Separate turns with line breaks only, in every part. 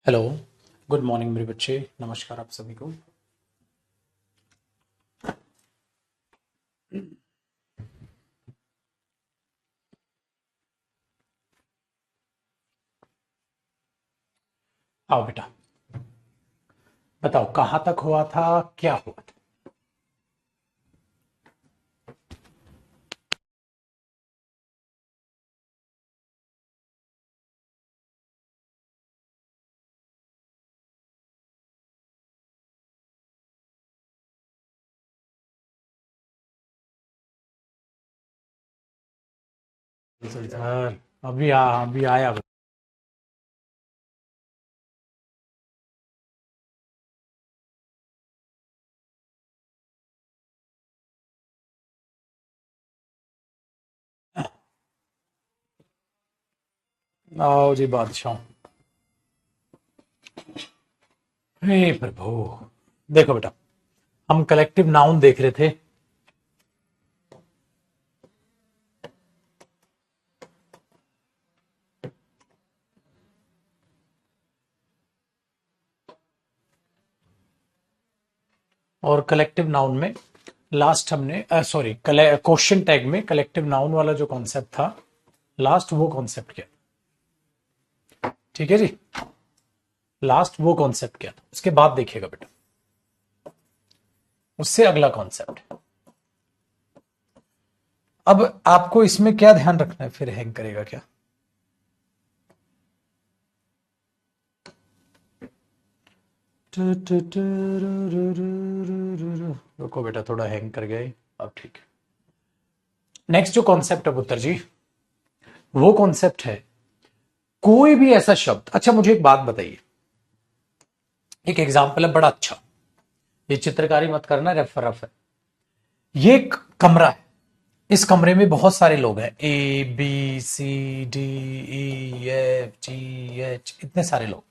Hello, good morning मेरे बच्चे। नमस्कार आप सभी को। आओ बेटा, बताओ कहाँ तक हुआ था, क्या हुआ था। सर अभी आया। आओ जी बादशाह। हे प्रभु, देखो बेटा, हम कलेक्टिव नाउन देख रहे थे। और कलेक्टिव नाउन में लास्ट हमने सॉरी क्वेश्चन टैग में कलेक्टिव नाउन वाला जो कॉन्सेप्ट था लास्ट, वो कॉन्सेप्ट क्या, ठीक है जी। लास्ट वो कॉन्सेप्ट क्या था, उसके बाद देखिएगा बेटा उससे अगला कॉन्सेप्ट। अब आपको इसमें क्या ध्यान रखना है, फिर हैंग करेगा क्या। रुको बेटा, थोड़ा हैंग कर गया, अब ठीक है। नेक्स्ट जो कॉन्सेप्ट है पुत्र जी, वो कॉन्सेप्ट है कोई भी ऐसा शब्द। अच्छा मुझे एक बात बताइए, एक एग्जांपल है बड़ा अच्छा, ये चित्रकारी मत करना, रफ रफ है। ये एक कमरा है, इस कमरे में बहुत सारे लोग हैं, A B C D E F G H, इतने सारे लोग।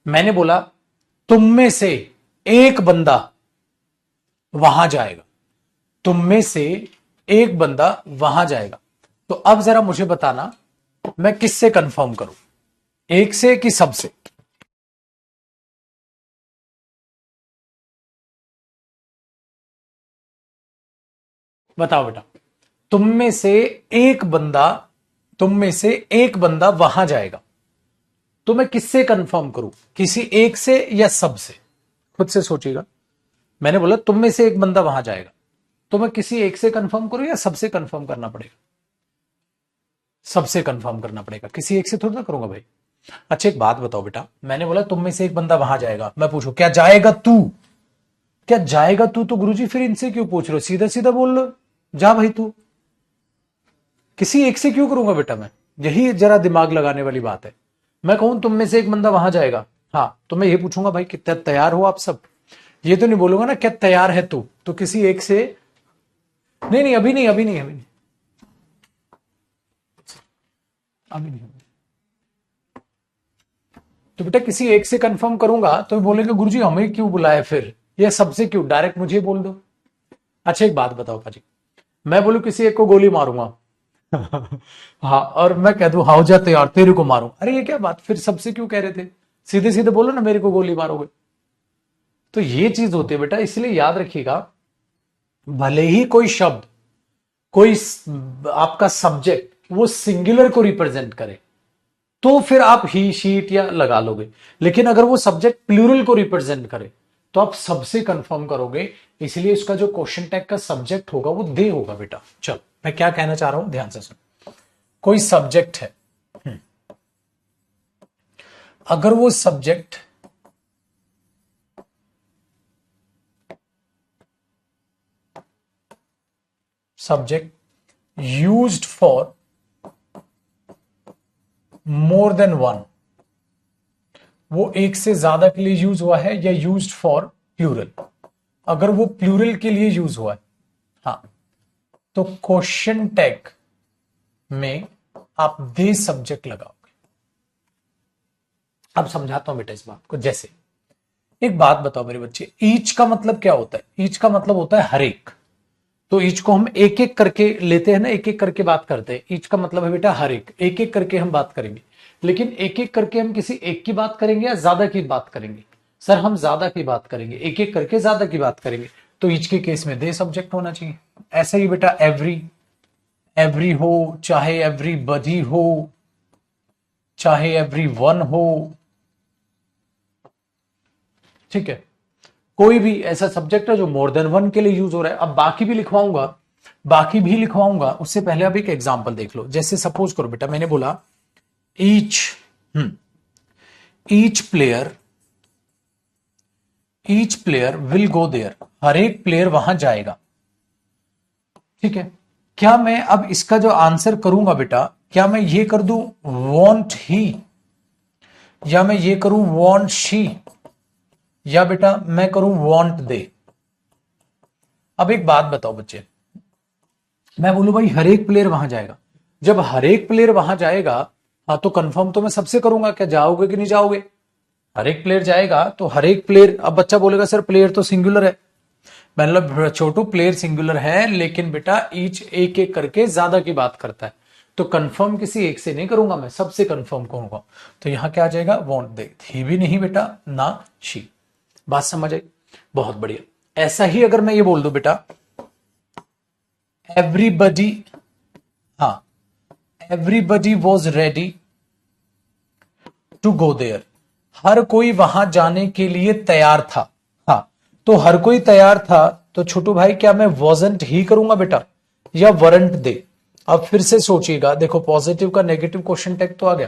मैंने बोला तुम में से एक बंदा वहां जाएगा, तुम में से एक बंदा वहां जाएगा। तो अब जरा मुझे बताना, मैं किससे कंफर्म करूं, एक से कि सबसे। बताओ बेटा, तुम में से एक बंदा, तुम में से एक बंदा वहां जाएगा, तो मैं किससे कंफर्म करूं, किसी एक से या सबसे। खुद से सोचिएगा। मैंने बोला तुम में से एक बंदा वहां जाएगा, तो मैं किसी एक से कंफर्म करूं या सबसे कंफर्म करना पड़ेगा। सबसे कंफर्म करना पड़ेगा, किसी एक से थोड़ा ना करूंगा भाई। अच्छा एक बात बताओ बेटा, मैंने बोला तुम में से एक बंदा वहां जाएगा, मैं पूछू क्या जाएगा तू, क्या जाएगा तू, तो गुरुजी फिर इनसे क्यों पूछ रहे हो, सीधा सीधा बोल लो, जा भाई तू। किसी एक से क्यों करूंगा बेटा मैं, यही जरा दिमाग लगाने वाली बात है। मैं कहूं तुम में से एक बंदा वहां जाएगा, हाँ, तो मैं ये पूछूंगा भाई कितना तैयार हो आप सब। ये तो नहीं बोलूंगा ना क्या तैयार है तू, तो किसी एक से। नहीं नहीं अभी नहीं, अभी नहीं, अभी नहीं, अभी नहीं। तो बेटा किसी एक से कंफर्म करूंगा तो बोलेंगे गुरुजी हमें क्यों बुलाया फिर, ये सबसे क्यों, डायरेक्ट मुझे बोल दो। अच्छा एक बात बताओ पाजी, मैं बोलू किसी एक को गोली मारूंगा हाँ, और मैं कह दू हाउ जा तैयार तेरे को मारूं, अरे ये क्या बात, फिर सबसे क्यों कह रहे थे, सीधे सीधे बोलो ना मेरे को गोली मारोगे। तो ये चीज होती है बेटा, इसलिए याद रखिएगा, भले ही कोई शब्द, कोई आपका सब्जेक्ट वो सिंगुलर को रिप्रेजेंट करे, तो फिर आप ही शीट या लगा लोगे, लेकिन अगर वो सब्जेक्ट प्लूरल को रिप्रेजेंट करे तो आप सबसे कंफर्म करोगे। इसलिए इसका जो क्वेश्चन टैग का सब्जेक्ट होगा वो दे होगा बेटा। चलो मैं क्या कहना चाह रहा हूं ध्यान से सुन। कोई सब्जेक्ट है, अगर वो subject used for more than one, वो एक से ज्यादा के लिए यूज हुआ है, या यूज्ड फॉर प्लूरल, अगर वो प्लूरल के लिए यूज हुआ है, हाँ, तो क्वेश्चन टैग में आप दे सब्जेक्ट लगाओगे। अब समझाता हूं बेटा इस बात को। जैसे एक बात बताओ मेरे बच्चे, ईच का मतलब क्या होता है, ईच का मतलब होता है हर एक। तो ईच को हम एक एक करके लेते हैं ना, एक एक करके बात करते हैं। ईच का मतलब है बेटा हर एक, एक एक करके हम बात करेंगे। लेकिन एक एक करके हम किसी एक की बात करेंगे या ज्यादा की बात करेंगे? सर हम ज्यादा की बात करेंगे, एक एक करके ज्यादा की बात करेंगे, तो ईच के केस में दे सब्जेक्ट होना चाहिए। ऐसा ही बेटा एवरी, एवरी हो, चाहे एवरीबॉडी हो, चाहे एवरीवन हो, ठीक है, कोई भी ऐसा सब्जेक्ट है जो मोर देन वन के लिए यूज हो रहा है। अब बाकी भी लिखवाऊंगा, बाकी भी लिखवाऊंगा, उससे पहले अब एक एग्जांपल देख लो। जैसे सपोज करो बेटा, मैंने बोला each, each player will go there, हर एक प्लेयर वहां जाएगा, ठीक है। क्या मैं अब इसका जो आंसर करूंगा बेटा, क्या मैं ये कर दूं वॉन्ट ही, या मैं ये करूं वॉन्ट शी, या बेटा मैं करूं वॉन्ट दे? अब एक बात बताओ बच्चे, मैं बोलूं भाई हर एक प्लेयर वहां जाएगा, जब हर एक प्लेयर वहां जाएगा, हाँ तो कंफर्म तो मैं सबसे करूंगा, क्या जाओगे कि नहीं जाओगे? हर एक प्लेयर जाएगा तो हर एक प्लेयर, अब बच्चा बोलेगा सर प्लेयर तो सिंगुलर है, मतलब छोटू प्लेयर सिंगुलर है, लेकिन बेटा ईच एक एक करके ज्यादा की बात करता है, तो कंफर्म किसी एक से नहीं करूंगा, मैं सबसे कंफर्म करूंगा। तो यहां क्या आ जाएगा, वॉन्ट दे, ही भी नहीं बेटा, ना शी। बात समझ आई? बहुत बढ़िया। ऐसा ही अगर मैं ये बोल दूं बेटा एवरीबडी, हाँ everybody was ready to go there, हर कोई वहां जाने के लिए तैयार था, हाँ तो हर कोई तैयार था, तो छोटू भाई क्या मैं वॉजंट ही करूंगा बेटा, या वरंट दे? अब फिर से सोचिएगा, देखो पॉजिटिव का नेगेटिव क्वेश्चन टैग तो आ गया,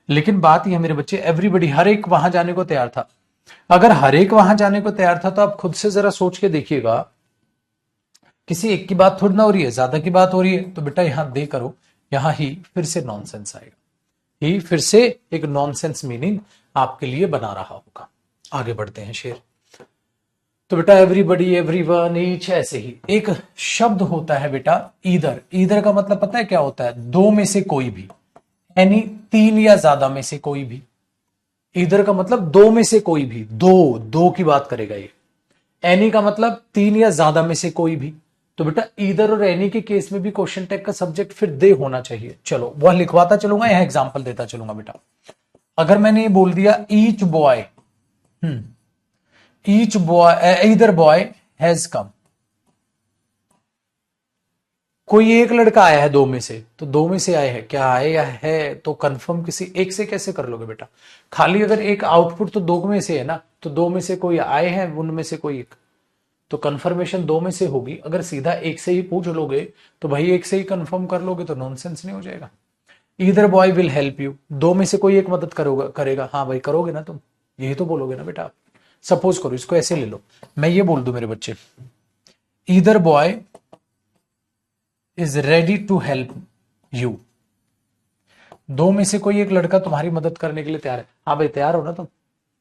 लेकिन बात यह मेरे बच्चे, एवरीबडी हर एक वहां जाने को तैयार था। अगर हर एक वहां जाने को तैयार था, तो आप खुद से जरा सोच के देखिएगा, किसी एक की बात थोड़ी ना हो रही है, ज्यादा की बात हो रही है, तो बेटा यहां दे करो, यहां ही फिर से नॉनसेंस आएगा, ही फिर से एक नॉनसेंस मीनिंग आपके लिए बना रहा होगा। आगे बढ़ते हैं शेर। तो बेटा एवरीबडी, एवरीवन, ईच, ऐसे ही एक शब्द होता है बेटा ईदर। ईदर का मतलब पता है क्या होता है? दो में से कोई भी, यानी तीन या ज्यादा में से कोई भी। ईदर का मतलब दो में से कोई भी, दो दो की बात करेगा ये। एनी का मतलब तीन या ज्यादा में से कोई भी। तो बेटा ईदर और एनी के केस में भी क्वेश्चन टैग का सब्जेक्ट फिर दे होना चाहिए। चलो वह लिखवाता चलूंगा, यहां एग्जांपल देता चलूंगा बेटा। अगर मैंने ये बोल दिया each boy, each boy, either boy has come, कोई एक लड़का आया है दो में से, तो दो में से आए हैं, क्या आए या है, तो कंफर्म किसी एक से कैसे कर लोगे बेटा? खाली अगर एक आउटपुट तो दो में से है ना, तो दो में से कोई आए हैं, उनमें से कोई एक, तो कंफर्मेशन दो में से होगी। अगर सीधा एक से ही पूछ लोगे तो भाई एक से ही कंफर्म कर लोगे, तो नॉनसेंस नहीं हो जाएगा? Either boy will help you, दो में से कोई एक मदद करेगा, हाँ भाई करोगे ना तुम, यही तो बोलोगे ना बेटा आप। सपोज करो इसको ऐसे ले लो, मैं ये बोल दूं मेरे बच्चे, either boy is ready to help you, दो में से कोई एक लड़का तुम्हारी मदद करने के लिए तैयार है। हाँ भाई तैयार हो ना तुम,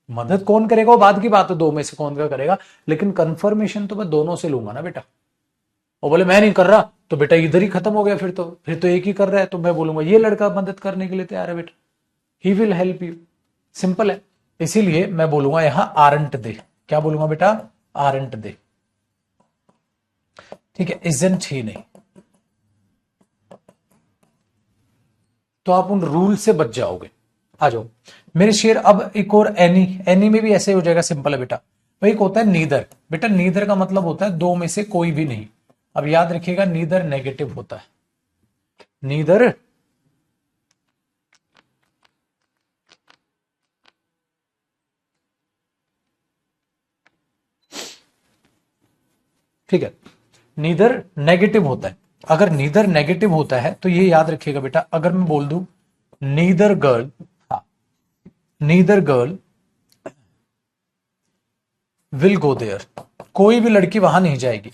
मदद कौन करेगा वो बाद की बात है, दो में से कौन का करेगा, लेकिन कंफर्मेशन तो मैं दोनों से लूंगा ना बेटा। और बोले मैं नहीं कर रहा, तो बेटा इधर ही खत्म हो गया, फिर तो एक ही कर रहा है, तो मैं बोलूंगा ये लड़का मदद करने के लिए तैयार है बेटा, he will help you, simple है। इसीलिए मैं बोलूंगा यहां आरंट दे, क्या बोलूंगा बेटा? आरंट दे, ठीक है, इजंट ही नहीं, तो आप उन रूल से बच जाओगे। आ जाओ मेरे शेर। अब एक और एनी, एनी में भी ऐसे हो जाएगा, सिंपल है बेटा। भाई एक होता है नीदर, बेटा नीदर का मतलब होता है दो में से कोई भी नहीं। अब याद रखिएगा नीदर नेगेटिव होता है, नीदर ठीक है, नीदर नेगेटिव होता है। अगर नीदर नेगेटिव होता है तो ये याद रखिएगा बेटा, अगर मैं बोल दूं neither girl, neither girl will go there, कोई भी लड़की वहां नहीं जाएगी,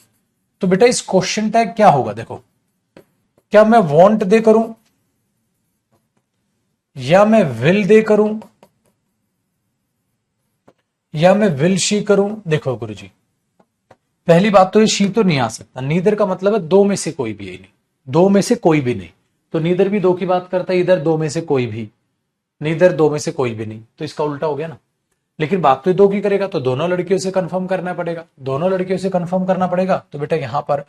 तो बेटा इस क्वेश्चन टैग क्या होगा? देखो, क्या मैं वॉन्ट दे करूं, या मैं विल दे करूं, या मैं विल शी करूं? देखो गुरुजी, पहली बात तो ये शी तो नहीं आ सकता, नीदर का मतलब है दो में से कोई भी, नहीं दो में से कोई भी नहीं, तो नीदर भी दो की बात करता है, इधर दो में से कोई भी, नीदर दो में से कोई भी नहीं, तो इसका उल्टा हो गया ना। लेकिन बात तो दो की करेगा, तो दोनों लड़कियों से कंफर्म करना पड़ेगा, दोनों लड़कियों से कंफर्म करना पड़ेगा, तो बेटा यहां पर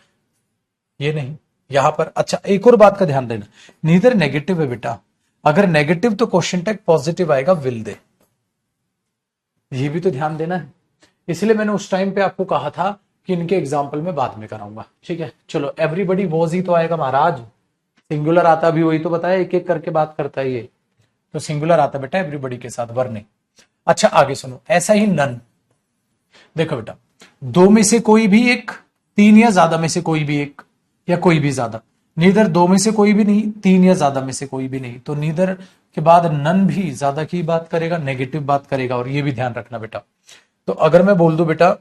ये नहीं, यहां पर। अच्छा एक और बात का ध्यान देना, नीदर नेगेटिव है बेटा, अगर नेगेटिव तो क्वेश्चन टैग पॉजिटिव आएगा विल दे। ये भी तो ध्यान देना है, इसलिए मैंने उस टाइम पे आपको कहा था कि इनके एग्जाम्पल में बाद में कराऊंगा। ठीक है, चलो एवरीबडी वॉज ही तो आएगा महाराज, सिंगुलर आता भी वही तो बताया, एक एक करके बात करता है ये, तो सिंगुलर आता बेटा एवरीबडी के साथ, वर नहीं। अच्छा आगे सुनो, ऐसा ही नन। देखो बेटा, दो में से कोई भी एक, तीन या ज्यादा में से कोई भी एक, या कोई भी ज्यादा। नीदर दो में से कोई भी नहीं, तीन या ज्यादा में से कोई भी नहीं, तो नीदर के बाद नन भी ज्यादा की बात करेगा, नेगेटिव बात करेगा। और ये भी ध्यान रखना बेटा, तो अगर मैं बोल दूं बेटा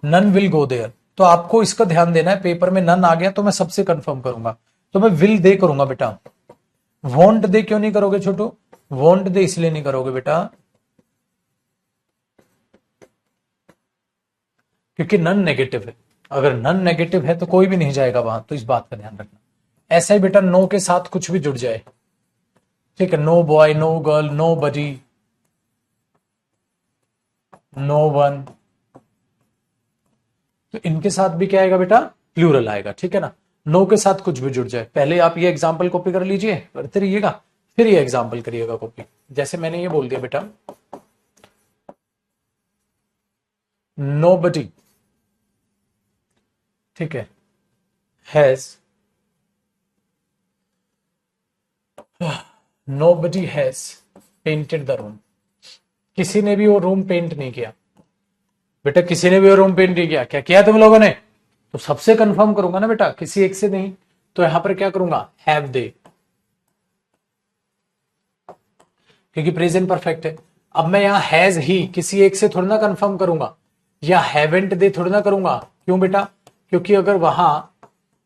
नन विल गो देयर, तो आपको इसका ध्यान देना है, पेपर में नन आ गया तो मैं सबसे कंफर्म करूंगा, तो मैं विल दे करूंगा बेटा। वॉन्ट दे क्यों नहीं करोगे छोटू? वॉन्ट दे इसलिए नहीं करोगे बेटा क्योंकि नन नेगेटिव है। अगर नन नेगेटिव है तो कोई भी नहीं जाएगा वहां, तो इस बात का ध्यान रखना। ऐसा ही बेटा नो के साथ कुछ भी जुड़ जाए, ठीक है, no boy, no girl, nobody, no one, तो इनके साथ भी क्या आएगा बेटा? प्लूरल आएगा। ठीक है ना, नो के साथ कुछ भी जुड़ जाए। पहले आप ये एग्जाम्पल कॉपी कर लीजिए, करते रहिएगा, फिर ये एग्जाम्पल करिएगा कॉपी। जैसे मैंने ये बोल दिया बेटा नोबडी, ठीक है, has, nobody has painted the room, किसी ने भी वो रूम पेंट नहीं किया बेटा, किसी ने भी वो रूम पेंट नहीं किया। क्या किया तुम लोगों ने? तो सबसे कंफर्म करूंगा ना बेटा, किसी एक से नहीं, तो यहां पर क्या करूंगा? हैव दे, क्योंकि प्रेजेंट परफेक्ट है। अब मैं यहां हैज ही किसी एक से थोड़ा ना कंफर्म करूंगा, या हैवेंट दे थोड़ा ना करूंगा। क्यों बेटा? क्योंकि अगर वहां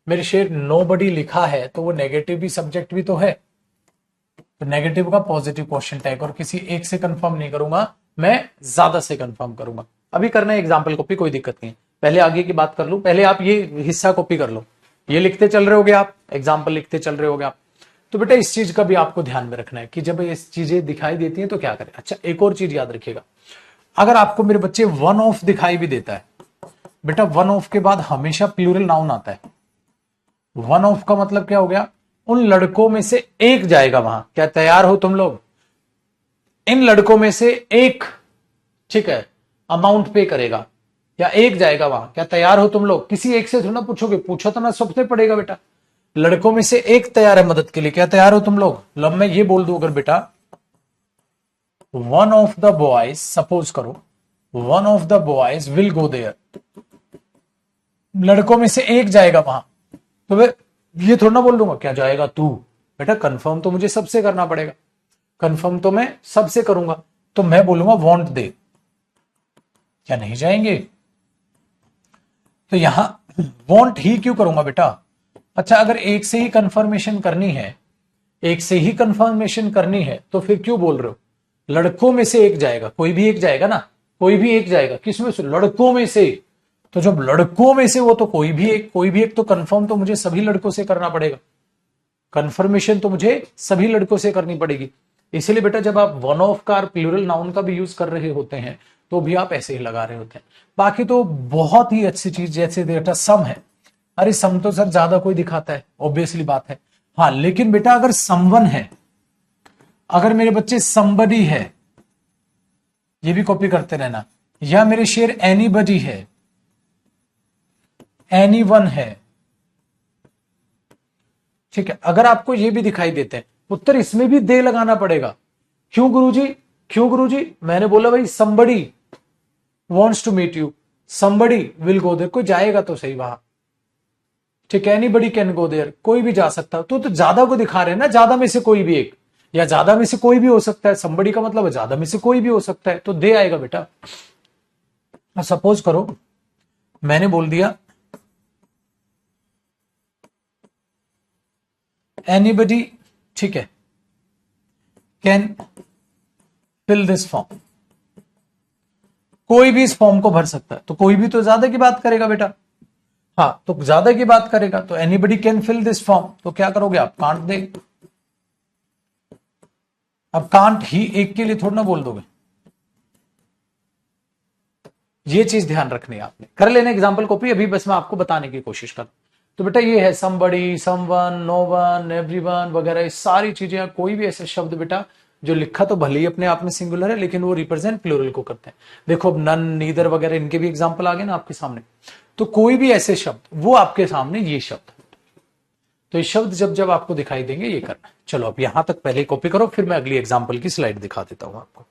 मेरे शेर नोबडी लिखा है तो वो नेगेटिव भी सब्जेक्ट भी तो है, तो नेगेटिव का पॉजिटिव क्वेश्चन टैग, और किसी एक से कंफर्म नहीं करूंगा, मैं ज्यादा से कंफर्म करूंगा। अभी करना है एग्जाम्पल कॉपी, कोई दिक्कत नहीं है, पहले आगे की बात कर लूं। पहले आप ये हिस्सा कॉपी कर लो, ये लिखते चल रहे होगे आप, एग्जाम्पल लिखते चल रहे होगे आप। तो बेटा इस चीज का भी आपको ध्यान में रखना है कि जब ये चीजें दिखाई देती हैं तो क्या करें। अच्छा एक और चीज याद रखिएगा, अगर आपको मेरे बच्चे वन ऑफ दिखाई भी देता है बेटा, वन ऑफ के बाद हमेशा प्लूरल नाउन आता है। वन ऑफ का मतलब क्या हो गया? उन लड़कों में से एक जाएगा वहां। क्या तैयार हो तुम लोग? इन लड़कों में से एक, ठीक है, अमाउंट पे करेगा, या एक जाएगा वहां। क्या तैयार हो तुम लोग? किसी एक से थोड़ा ना पूछोगे, पूछो तो ना सबसे पड़ेगा बेटा। लड़कों में से एक तैयार है मदद के लिए। क्या तैयार हो तुम लोग? लब मैं ये बोल दूं अगर बेटा one of the boys, suppose करो one of the boys will go there, लड़कों में से एक जाएगा वहां, तो वे ये थोड़ा ना बोल दूंगा क्या जाएगा तू। बेटा कंफर्म तो मुझे सबसे करना पड़ेगा, कंफर्म तो मैं सबसे करूंगा, तो मैं बोलूंगा वॉन्ट दे। क्या नहीं जाएंगे? तो यहां वॉन्ट ही क्यों करूंगा बेटा? अच्छा अगर एक से ही कंफर्मेशन करनी है, एक से ही कंफर्मेशन करनी है, तो फिर क्यों बोल रहे हो? लड़कों में से एक जाएगा, कोई भी एक जाएगा ना, कोई भी एक जाएगा। किसमें से? लड़कों में से। तो जब लड़कों में से वो, तो कोई भी एक, कोई भी एक तो कंफर्म तो मुझे सभी लड़कों से करना पड़ेगा, कंफर्मेशन तो मुझे सभी लड़कों से करनी पड़ेगी। इसलिए बेटा जब आप वन ऑफ का और प्लूरल नाउन का भी यूज कर रहे होते हैं तो भी आप ऐसे ही लगा रहे होते हैं। बाकी तो बहुत ही अच्छी चीज, जैसे बेटा सम है, अरे सम तो सर ज्यादा कोई दिखाता है, ऑब्वियसली बात है। हाँ लेकिन बेटा अगर समवन है, अगर मेरे बच्चे समबडी है, ये भी कॉपी करते रहना, या मेरे शेर एनीबडी है, एनीवन है, ठीक है, अगर आपको ये भी दिखाई देते हैं, उत्तर इसमें भी दे लगाना पड़ेगा। क्यों गुरुजी? क्यों गुरुजी? मैंने बोला भाई somebody wants to meet you, somebody will go there, कोई जाएगा तो सही वहां, ठीक है, anybody can go there, कोई भी जा सकता है। तो ज्यादा को दिखा रहे हैं ना, ज्यादा में से कोई भी एक, या ज्यादा में से कोई भी हो सकता है। somebody का मतलब ज्यादा में से कोई भी हो सकता है, तो दे आएगा बेटा। सपोज करो मैंने बोल दिया एनीबडी, ठीक है, कैन फिल दिस फॉर्म, कोई भी इस फॉर्म को भर सकता है, तो कोई भी तो ज्यादा की बात करेगा बेटा। हाँ तो ज्यादा की बात करेगा, तो anybody can fill this form, तो क्या करोगे आप? Can't they. अब कांट ही एक के लिए थोड़ा ना बोल दोगे, ये चीज ध्यान रखनी है आपने। कर लेना एग्जाम्पल कॉपी, अभी बस मैं आपको बताने की कोशिश कर। तो बेटा ये है somebody, someone, no one, everyone वगैरह, ये सारी चीजें, कोई भी ऐसे शब्द बेटा जो लिखा तो भले ही अपने आप में सिंगुलर है लेकिन वो रिप्रेजेंट प्लूरल को करते हैं। देखो अब नन, नीदर वगैरह इनके भी एग्जांपल आ गए ना आपके सामने। तो कोई भी ऐसे शब्द, वो आपके सामने ये शब्द, तो ये शब्द जब जब आपको दिखाई देंगे ये करना। चलो अब यहां तक पहले कॉपी करो, फिर मैं अगली एग्जाम्पल की स्लाइड दिखा देता हूं आपको।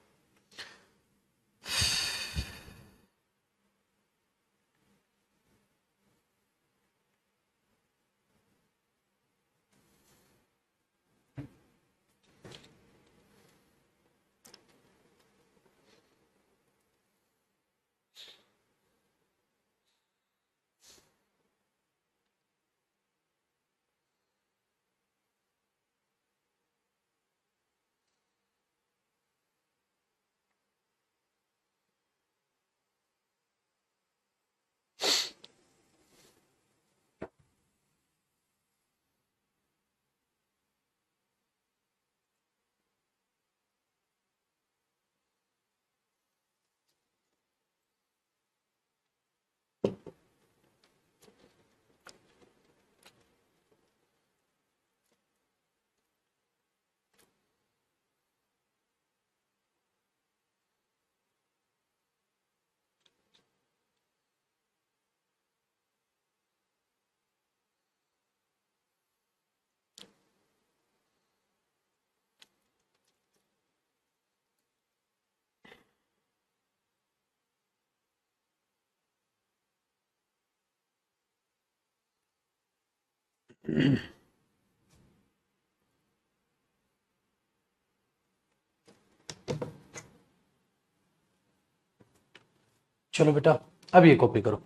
चलो बेटा अब ये कॉपी करो।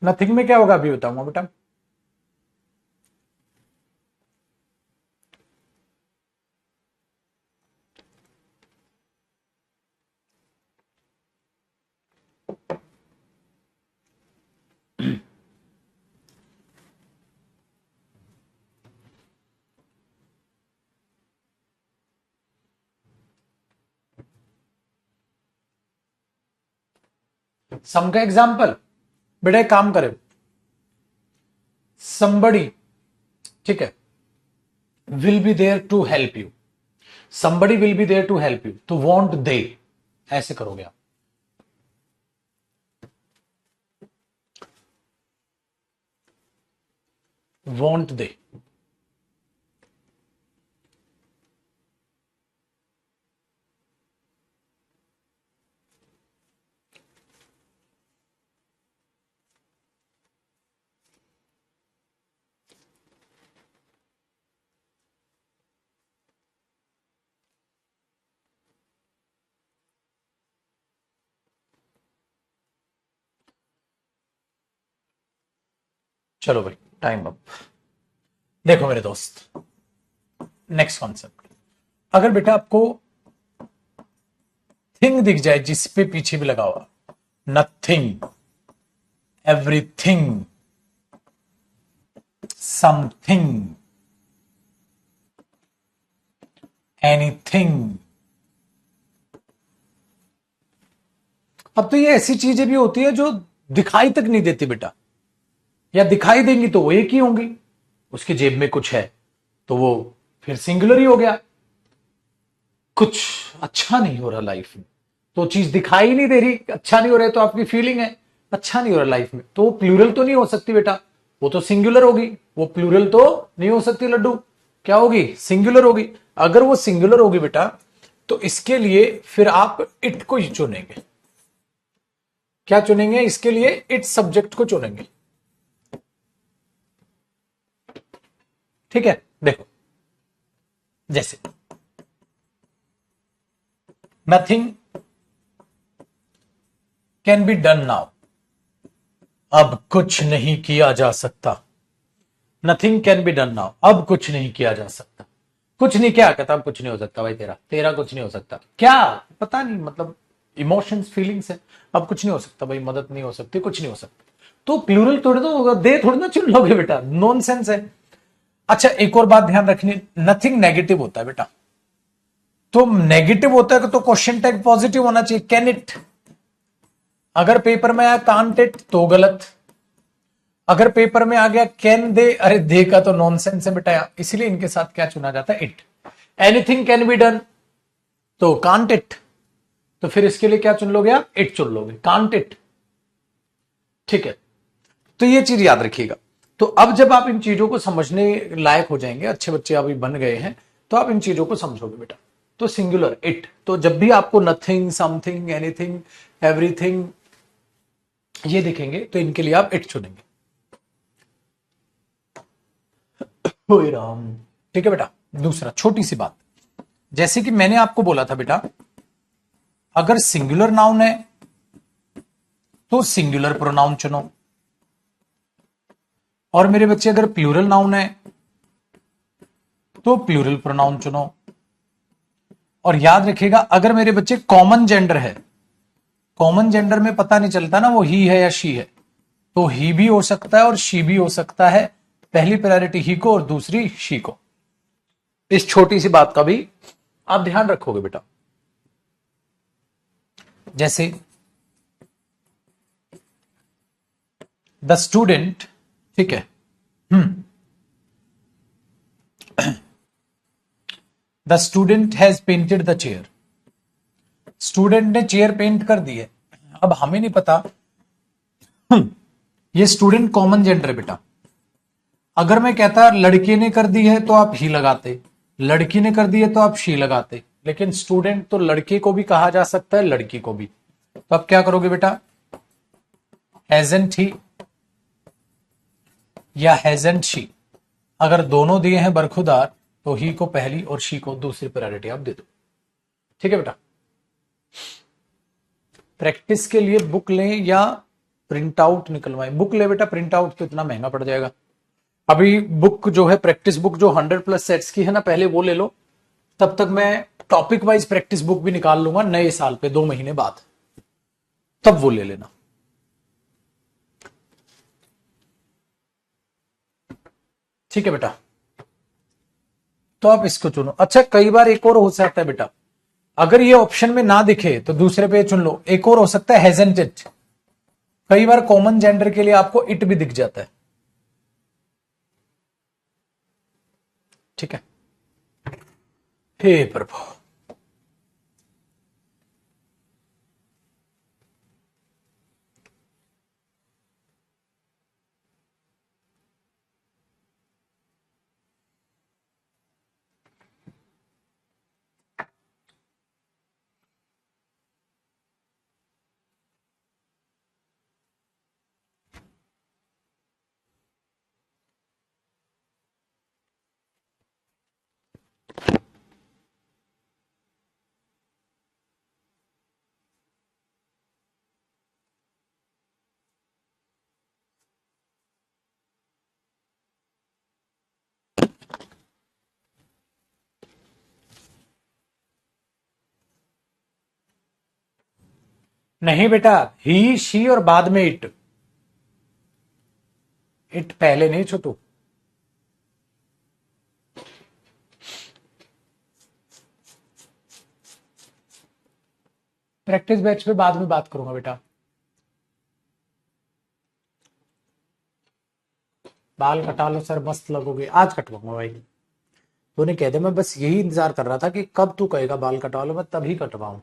नथिंग में क्या होगा अभी बताऊंगा बेटा। सम का एग्जाम्पल बेटा एक काम करे, somebody, ठीक है, will be there to help you, somebody will be there to help you, तो वॉन्ट दे ऐसे करोगे आप। Won't they. चलो भाई, टाइम अप। देखो मेरे दोस्त, नेक्स्ट कॉन्सेप्ट, अगर बेटा आपको थिंग दिख जाए जिस पे पीछे भी लगा हुआ, नथिंग, एवरीथिंग, समथिंग, एनीथिंग, अब तो ये ऐसी चीजें भी होती है जो दिखाई तक नहीं देती बेटा, या दिखाई देंगी तो वो एक ही होंगी। उसकी जेब में कुछ है तो वो फिर सिंगुलर ही हो गया। कुछ अच्छा नहीं हो रहा लाइफ में, तो चीज दिखाई नहीं दे रही, अच्छा नहीं हो रहा है तो आपकी फीलिंग है अच्छा नहीं हो रहा लाइफ में, तो वो प्लूरल तो नहीं हो सकती बेटा, वो तो सिंगुलर होगी। वो प्लूरल तो नहीं हो सकती लड्डू, क्या होगी, सिंगुलर होगी। अगर वो सिंगुलर होगी बेटा, तो इसके लिए फिर आप इट को ही चुनेंगे। क्या चुनेंगे इसके लिए, इट सब्जेक्ट को चुनेंगे। ठीक है, देखो जैसे nothing can be done now, अब कुछ नहीं किया जा सकता। Nothing can be done now, अब कुछ नहीं किया जा सकता। कुछ नहीं, क्या कहता, अब कुछ नहीं हो सकता भाई, तेरा तेरा कुछ नहीं हो सकता, क्या पता नहीं, मतलब इमोशंस फीलिंग्स है। अब कुछ नहीं हो सकता भाई, मदद नहीं हो सकती, कुछ नहीं हो सकता। तो प्लूरल थोड़ी ना होगा, दे थोड़ी ना चुन लोगे बेटा, नॉनसेंस है। अच्छा एक और बात ध्यान रखनी, नथिंग नेगेटिव होता है बेटा, तो नेगेटिव होता है तो क्वेश्चन टैग पॉजिटिव होना चाहिए, कैन इट। अगर पेपर में आया कांट इट तो गलत, अगर पेपर में आ गया कैन दे, अरे दे का तो नॉनसेंस है बेटा, इसलिए इनके साथ क्या चुना जाता है, it. Anything can be done तो कांट इट, तो फिर इसके लिए क्या चुन लोगे आप, इट चुन लोगे, कांट इट। ठीक है, तो ये चीज याद रखिएगा। तो अब जब आप इन चीजों को समझने लायक हो जाएंगे, अच्छे बच्चे अभी बन गए हैं, तो आप इन चीजों को समझोगे बेटा। तो सिंगुलर इट, तो जब भी आपको नथिंग, समथिंग, एनीथिंग, एवरीथिंग ये दिखेंगे तो इनके लिए आप इट चुनेंगे। ओए राम। ठीक है बेटा, दूसरा छोटी सी बात, जैसे कि मैंने आपको बोला था बेटा, अगर सिंगुलर नाउन है तो सिंगुलर प्रोनाउन चुनो, और मेरे बच्चे अगर प्लूरल नाउन है तो प्लूरल प्रोनाउन चुनो। और याद रखिएगा अगर मेरे बच्चे कॉमन जेंडर है, कॉमन जेंडर में पता नहीं चलता ना वो ही है या शी है, तो ही भी हो सकता है और शी भी हो सकता है, पहली प्रायोरिटी ही को और दूसरी शी को। इस छोटी सी बात का भी आप ध्यान रखोगे बेटा। जैसे द स्टूडेंट, ठीक है, the student has painted the chair, student ने चेयर पेंट कर दी है। अब हमें नहीं पता, ये स्टूडेंट कॉमन जेंडर है बेटा, अगर मैं कहता लड़के ने कर दी है तो आप ही लगाते, लड़की ने कर दी है तो आप शी लगाते, लेकिन स्टूडेंट तो लड़के को भी कहा जा सकता है लड़की को भी, तो आप क्या करोगे बेटा, हैजंट ही या हैजंट शी। अगर दोनों दिए हैं बरखुदार तो ही को पहली और शी को दूसरी प्रायोरिटी आप दे दो। ठीक है बेटा, प्रैक्टिस के लिए बुक लें या प्रिंट आउट निकलवाएं, बुक ले बेटा, प्रिंट आउट तो इतना महंगा पड़ जाएगा। अभी बुक जो है, प्रैक्टिस बुक जो 100+ सेट्स की है ना, पहले वो ले लो, तब तक मैं टॉपिक वाइज प्रैक्टिस बुक भी निकाल लूंगा नए साल पे 2 महीने बाद, तब वो ले लेना। ठीक है बेटा, तो आप इसको चुनो। अच्छा कई बार एक और हो सकता है बेटा, अगर ये ऑप्शन में ना दिखे तो दूसरे पे चुन लो, एक और हो सकता है हैजंट इट, कई बार कॉमन जेंडर के लिए आपको इट भी दिख जाता है। ठीक है, हे प्रभु। नहीं बेटा, ही शी और बाद में इट। इट पहले नहीं छोटू। प्रैक्टिस बैच पे बाद में बात करूंगा बेटा। बाल कटा लो सर, मस्त लगोगे। आज कटवाऊंगा भाई, तूने कह दे। मैं बस यही इंतजार कर रहा था कि कब तू कहेगा बाल कटवा लो, मैं तभी कटवाऊं।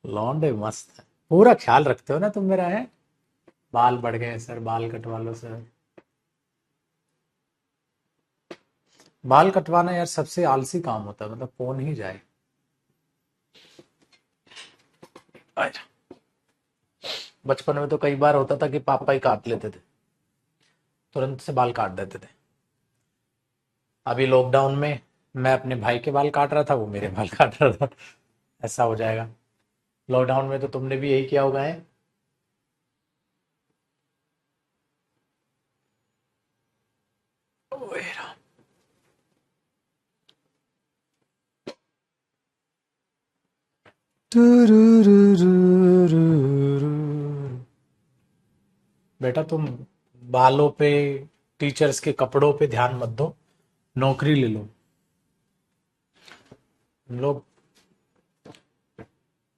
लौंडे मस्त है, पूरा ख्याल रखते हो ना तुम मेरा। है बाल बढ़ गए सर, बाल कटवा लो सर। बाल कटवाना यार सबसे आलसी काम होता है, मतलब कौन ही जाए। बचपन में तो कई बार होता था कि पापा ही काट लेते थे, तुरंत से बाल काट देते थे। अभी लॉकडाउन में मैं अपने भाई के बाल काट रहा था, वो मेरे बाल काट रहा था। ऐसा हो जाएगा। लॉकडाउन में तो तुमने भी यही किया होगा है। ओए राम। बेटा तुम बालों पे, टीचर्स के कपड़ों पे ध्यान मत दो, नौकरी ले लो। हम लोग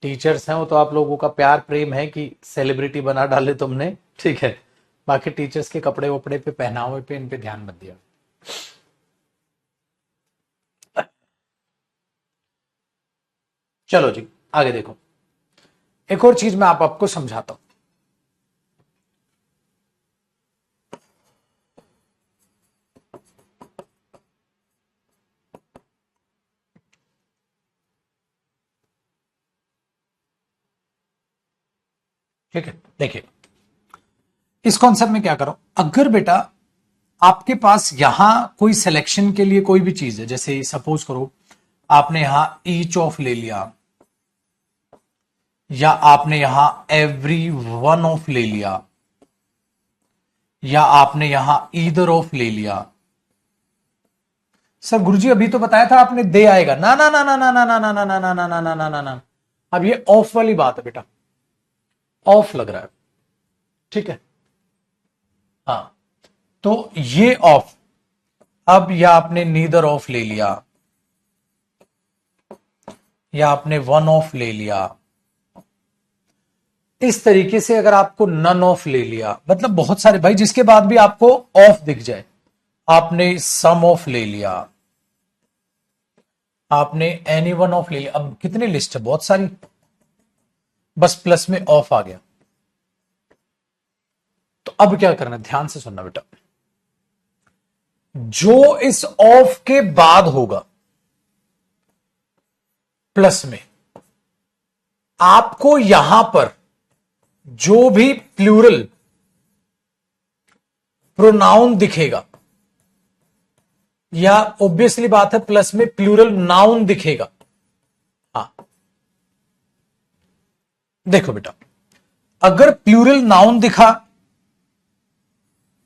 टीचर्स हैं, वो तो आप लोगों का प्यार प्रेम है कि सेलिब्रिटी बना डाले तुमने, ठीक है। बाकी टीचर्स के कपड़े वपड़े पे, पहनावे पे, इन पे ध्यान मत दिया। चलो जी आगे देखो, एक और चीज मैं आपको समझाता हूं। ठीक है, देखिए इस कॉन्सेप्ट में क्या करो। अगर बेटा आपके पास यहां कोई सिलेक्शन के लिए कोई भी चीज है, जैसे सपोज करो आपने यहां ईच ऑफ ले लिया, या आपने यहां एवरी वन ऑफ ले लिया, या आपने यहां ईदर ऑफ ले लिया। सर गुरुजी अभी तो बताया था आपने दे आएगा। ना ना ना ना ना ना ना ना ना ना ना ना ना ना ना ना, अब ये ऑफ वाली बात है बेटा, ऑफ लग रहा है, ठीक है। हाँ, तो ये ऑफ। अब या आपने नीदर ऑफ ले लिया, या आपने वन ऑफ ले लिया। इस तरीके से अगर आपको नन ऑफ ले लिया, मतलब बहुत सारे भाई जिसके बाद भी आपको ऑफ दिख जाए। आपने सम ऑफ ले लिया, आपने एनी वन ऑफ ले लिया। अब कितनी लिस्ट है, बहुत सारी, बस प्लस में ऑफ आ गया। तो अब क्या करना है, ध्यान से सुनना बेटा। जो इस ऑफ के बाद होगा प्लस में, आपको यहां पर जो भी प्लूरल प्रोनाउन दिखेगा, या ऑब्वियसली बात है प्लस में प्लूरल नाउन दिखेगा। हाँ देखो बेटा, अगर प्लूरल नाउन दिखा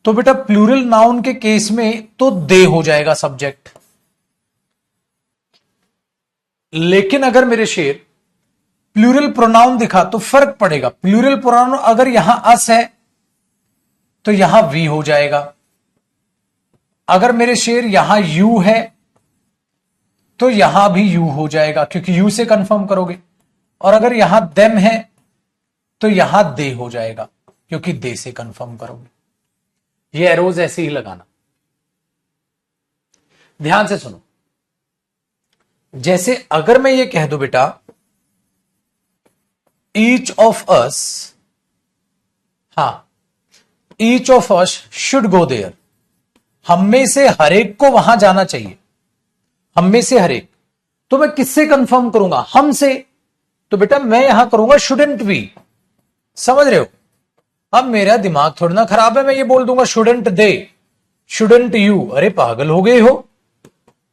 तो बेटा प्लूरल नाउन के केस में तो दे हो जाएगा सब्जेक्ट। लेकिन अगर मेरे शेर प्लूरल प्रोनाउन दिखा तो फर्क पड़ेगा। प्लूरल प्रोनाउन अगर यहां अस है तो यहां वी हो जाएगा। अगर मेरे शेर यहां यू है तो यहां भी यू हो जाएगा, क्योंकि यू से कंफर्म करोगे। और अगर यहां देम है तो यहां दे हो जाएगा, क्योंकि दे से कंफर्म करोगे। ये एरोज ऐसे ही लगाना, ध्यान से सुनो। जैसे अगर मैं ये कह दूं बेटा ईच ऑफ अस, हां each of us should go there, हम में से हर एक को वहां जाना चाहिए। हम में से हर एक, तो मैं किससे कंफर्म करूंगा, हम से। तो बेटा मैं यहां करूंगा शुडेंट वी, समझ रहे हो। अब मेरा दिमाग थोड़ा ना खराब है, मैं ये बोल दूंगा शुडेंट दे, शुडेंट यू। अरे पागल हो गए हो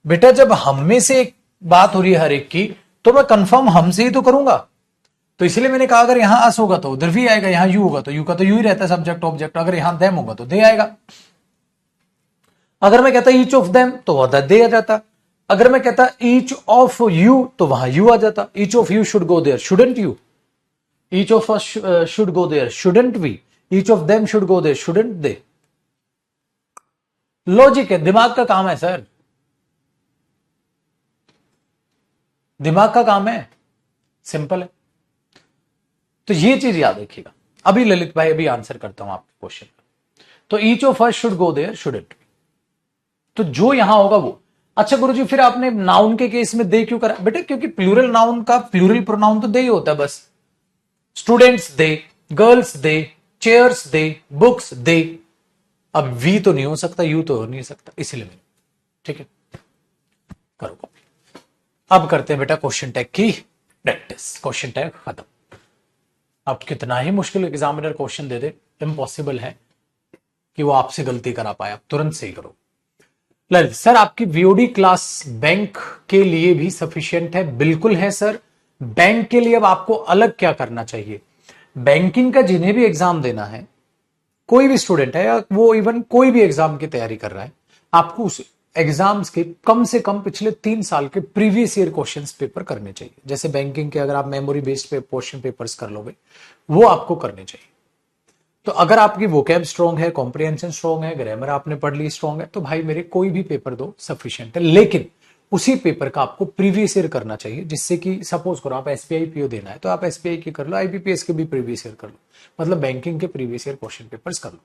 बेटा, जब हम में से एक बात हो रही है हर एक की, तो मैं कंफर्म हम से ही तो करूंगा। तो इसलिए मैंने कहा अगर यहां अस होगा तो उधर भी आएगा, यहां यू होगा तो यू का तो यू ही रहता है सब्जेक्ट ऑब्जेक्ट। अगर यहां देम होगा तो दे आएगा। अगर मैं कहता ईच ऑफ देम तो वह दे आ जाता। अगर मैं कहता ईच ऑफ यू तो वहां यू आ जाता, each of you should go there, shouldn't you? Each of us should go there, shouldn't we? Each of them should go there, shouldn't they? Logic है, दिमाग का काम है सर, दिमाग का काम है, सिंपल है। तो ये चीज याद रखिएगा। अभी ललित भाई अभी आंसर करता हूं आपके क्वेश्चन का। तो each of us should go there, shouldn't? तो जो यहां होगा वो। अच्छा गुरुजी फिर आपने नाउन के केस में दे क्यों करा? बेटा क्योंकि प्लूरल नाउन का प्लूरल प्रोनाउन तो दे ही होता है बस। Students they, girls they, chairs they, books they. अब वी तो नहीं हो सकता, यू तो हो नहीं सकता, इसलिए मैंने, ठीक है करो कॉपी। अब करते हैं बेटा क्वेश्चन टैग की प्रैक्टिस। क्वेश्चन टैग खत्म। अब कितना ही मुश्किल एग्जामिनर क्वेश्चन दे दे, इम्पॉसिबल है कि वो आपसे गलती करा पाए, आप तुरंत सही करो। ललित सर आपकी वीओडी क्लास बैंक के लिए भी सफिशियंट है? बिल्कुल है सर। बैंक के लिए अब आपको अलग क्या करना चाहिए? बैंकिंग का जिन्हें भी एग्जाम देना है, कोई भी स्टूडेंट है या वो इवन कोई भी एग्जाम की तैयारी कर रहा है, आपको उस एग्जाम्स के कम से कम पिछले 3 साल के प्रीवियस ईयर क्वेश्चंस पेपर करने चाहिए। जैसे बैंकिंग के अगर आप मेमोरी बेस्ड क्वेश्चन पेपर्स कर लोगे, वो आपको करने चाहिए। तो अगर आपकी वोकैब स्ट्रॉन्ग है, कॉम्प्रिहेंशन स्ट्रॉन्ग है, ग्रामर आपने पढ़ ली स्ट्रॉन्ग है, तो भाई मेरे कोई भी पेपर दो सफिशिएंट है। लेकिन उसी पेपर का आपको प्रीवियस ईयर करना चाहिए, जिससे कि सपोज करो आप एसबीआई पीओ देना है तो आप एसबीआई की कर लो, आईबीपीएस के भी प्रीवियस ईयर कर लो, मतलब बैंकिंग के प्रीवियस ईयर क्वेश्चन पेपर्स कर लो।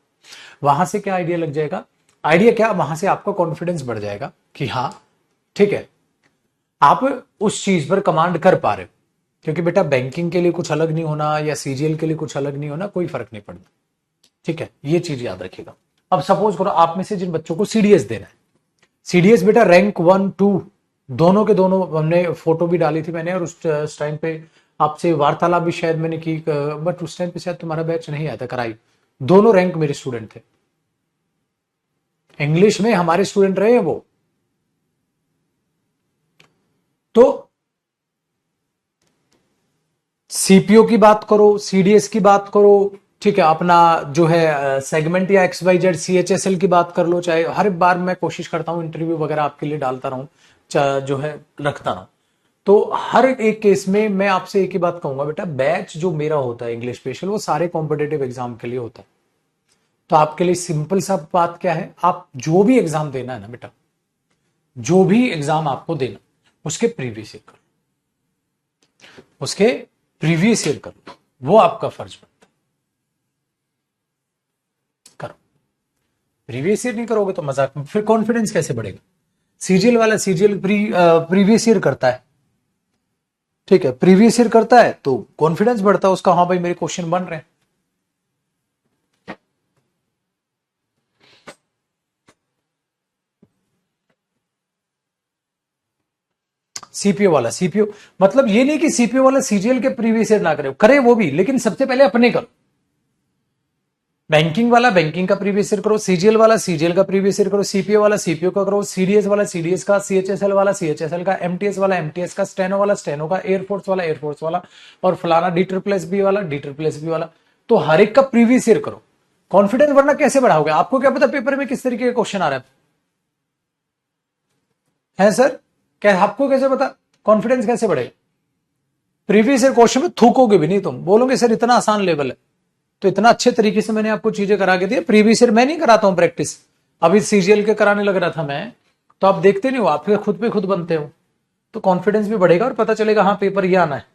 वहां से क्या आइडिया लग जाएगा? आइडिया क्या, वहां से आपका कॉन्फिडेंस बढ़ जाएगा कि हाँ ठीक है आप उस चीज पर कमांड कर पा रहे हो। क्योंकि बेटा बैंकिंग के लिए कुछ अलग नहीं होना या सीजीएल के लिए कुछ अलग नहीं होना, कोई फर्क नहीं पड़ता, ठीक है ये चीज याद रखिएगा। अब सपोज करो आप में से जिन बच्चों को सीडीएस देना है, सीडीएस बेटा रैंक 1 2 दोनों के दोनों, हमने फोटो भी डाली थी मैंने, और उस टाइम पे आपसे वार्तालाप भी शायद मैंने की, बट उस टाइम पे शायद तुम्हारा बैच नहीं आया था, कराई। दोनों रैंक मेरे स्टूडेंट थे, इंग्लिश में हमारे स्टूडेंट रहे हैं वो। तो सीपीओ की बात करो, सीडीएस की बात करो, ठीक है अपना जो है सेगमेंट या XYZ CHSL की बात कर लो, चाहे हर बार मैं कोशिश करता हूं इंटरव्यू वगैरह आपके लिए डालता रहूं, जो है रखता रहूं। तो हर एक केस में मैं आपसे एक ही बात कहूंगा बेटा, बैच जो मेरा होता है इंग्लिश स्पेशल वो सारे कॉम्पिटेटिव एग्जाम के लिए होता है। तो आपके लिए सिंपल सा बात क्या है, आप जो भी एग्जाम देना है ना बेटा, जो भी एग्जाम आपको देना उसके प्रीवियस ईयर करो, उसके प्रीवियस ईयर करो, वो आपका फर्ज बनता है, करो। प्रीवियस ईयर नहीं करोगे तो मजाक, फिर कॉन्फिडेंस कैसे बढ़ेगा? सीजीएल वाला सीजीएल प्रीवियस ईयर करता है, ठीक है प्रीवियस ईयर करता है तो कॉन्फिडेंस बढ़ता है उसका, हाँ भाई मेरे क्वेश्चन बन रहे हैं। सीपीओ वाला, सीपीओ मतलब ये नहीं कि सीपीओ वाला सीजीएल के प्रीवियस ईयर ना करे, करे वो भी, लेकिन सबसे पहले अपने करो। बैंकिंग वाला बैंकिंग का प्रीवियस ईयर करो, सीजीएल वाला सीजीएल का प्रीवियस ईयर करो, सीपीओ वाला सीपीओ का करो, सीडीएस वाला सीडीएस का, सीएचएसएल वाला सीएचएसएल का, एमटीएस वाला एमटीएस का, स्टेनो वाला स्टेनो का, एयरफोर्स वाला एयरफोर्स वाला, और फलाना DSSB वाला DSSB वाला। तो हर एक का प्रीवियस ईयर करो। कॉन्फिडेंस वरना कैसे बढ़ाओगे? आपको क्या पता पेपर में किस तरीके के क्वेश्चन आ रहा है सर? क्या आपको कैसे पता? कॉन्फिडेंस कैसे बढ़ेगा? प्रीवियस ईयर क्वेश्चन में थूकोगे भी नहीं तुम, बोलोगे सर इतना आसान लेवल है। तो इतना अच्छे तरीके से मैंने आपको चीजें करा के दी। प्रीवियस ईयर मैं नहीं कराता हूं प्रैक्टिस, अभी सीजीएल के कराने लग रहा था मैं, तो आप देखते नहीं हो, आप खुद पे खुद बनते हो, तो कॉन्फिडेंस भी बढ़ेगा और पता चलेगा हाँ पेपर ये आना है।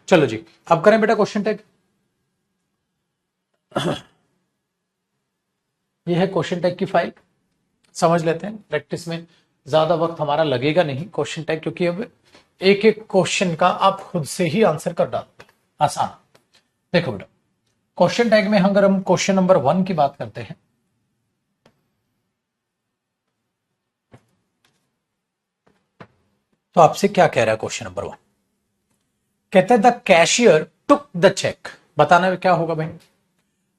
चलो जी अब करें बेटा क्वेश्चन टैग। ये है क्वेश्चन टैग की फाइल, समझ लेते हैं। प्रैक्टिस में ज्यादा वक्त हमारा लगेगा नहीं क्वेश्चन टैग, क्योंकि अब एक एक क्वेश्चन का आप खुद से ही आंसर कर डालते, आसान। देखो बेटा क्वेश्चन टैग में अगर हम क्वेश्चन नंबर 1 की बात करते हैं, तो आपसे क्या कह रहा है क्वेश्चन नंबर 1? कहता है the cashier took the cheque. बताना क्या होगा भाई?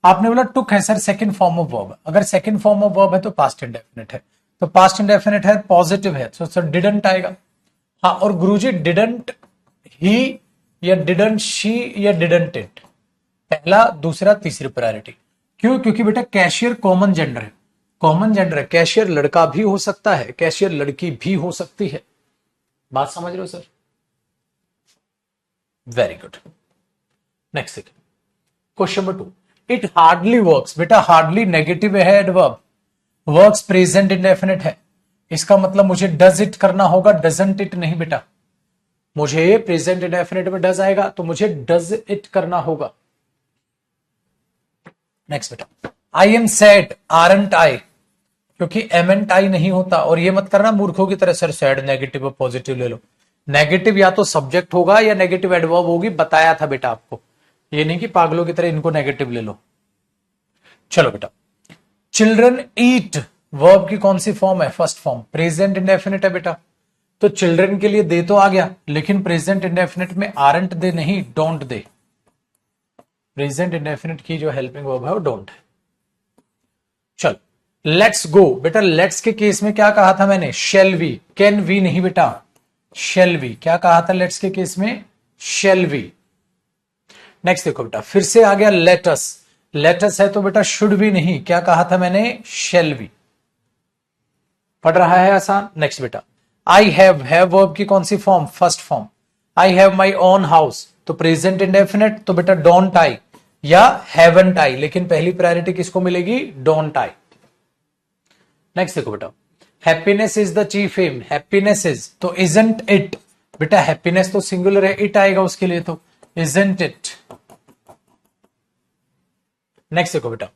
आपने बोला टुक है sir second form of verb, अगर सेकंड फॉर्म ऑफ वर्ब है तो पास्ट इंडेफिनिट है, तो पास्ट इंडेफिनिट है पॉजिटिव है, तो सर डिडंट आएगा। हाँ और गुरुजी डिडंट ही या डिडंट शी या डिडंट इट, पहला दूसरा तीसरी प्रायोरिटी। क्यों? क्योंकि बेटा कैशियर कॉमन जेंडर है, कॉमन जेंडर है, कैशियर लड़का भी हो सकता है, कैशियर लड़की भी हो सकती है। बात समझ रहे हो सर? Very good. नेक्स्ट देखिए question number 2, it hardly works. बेटा हार्डली नेगेटिव है एडवर्ब, वर्क्स प्रेजेंट इंडेफिनिट है, इसका मतलब मुझे डज इट करना होगा, डजंट इट नहीं बेटा। मुझे प्रेजेंट इंडेफिनिट में डज आएगा तो मुझे डज इट करना होगा। नेक्स्ट बेटा, आई एम सैड आरंट आई, क्योंकि एमेंट आई नहीं होता। और ये मत करना मूर्खों की तरह सर सैड नेगेटिव और पॉजिटिव ले लो। नेगेटिव या तो सब्जेक्ट होगा या नेगेटिव एडवर्ब होगी, बताया था बेटा आपको। ये नहीं कि पागलों की तरह इनको नेगेटिव ले लो। चलो बेटा, चिल्ड्रन ईट वर्ब की कौन सी फॉर्म है? फर्स्ट फॉर्म, प्रेजेंट इंडेफिनिट है बेटा। तो चिल्ड्रन के लिए दे तो आ गया, लेकिन प्रेजेंट इंडेफिनिट में आरंट दे नहीं, डोंट दे। प्रेजेंट इंडेफिनिट की जो हेल्पिंग वर्ब है वो डोंट है। चल लेट्स गो। बेटा लेट्स के केस में क्या कहा था मैंने? शेल वी, कैन वी नहीं बेटा, शेल वी। क्या कहा था लेट्स के केस में? Shall we. नेक्स्ट देखो बेटा, फिर से आ गया लेटस। लेटस है तो बेटा शुड भी नहीं, क्या कहा था मैंने? Shall we. पढ़ रहा है आसान। नेक्स्ट बेटा, आई हैव वर्ब की कौन सी form? First form. I have my own house, तो प्रेजेंट इंडेफिनिट, तो बेटा डोंट आई या हैवंट आई, लेकिन पहली प्रायोरिटी किसको मिलेगी? Don't I. नेक्स्ट देखो बेटा, happiness is the chief aim, happiness is तो इजंट इट। बेटा हैप्पीनेस तो सिंगुलर है, इट आएगा उसके लिए, तो इजंट इट। नेक्स्ट देखो बेटा,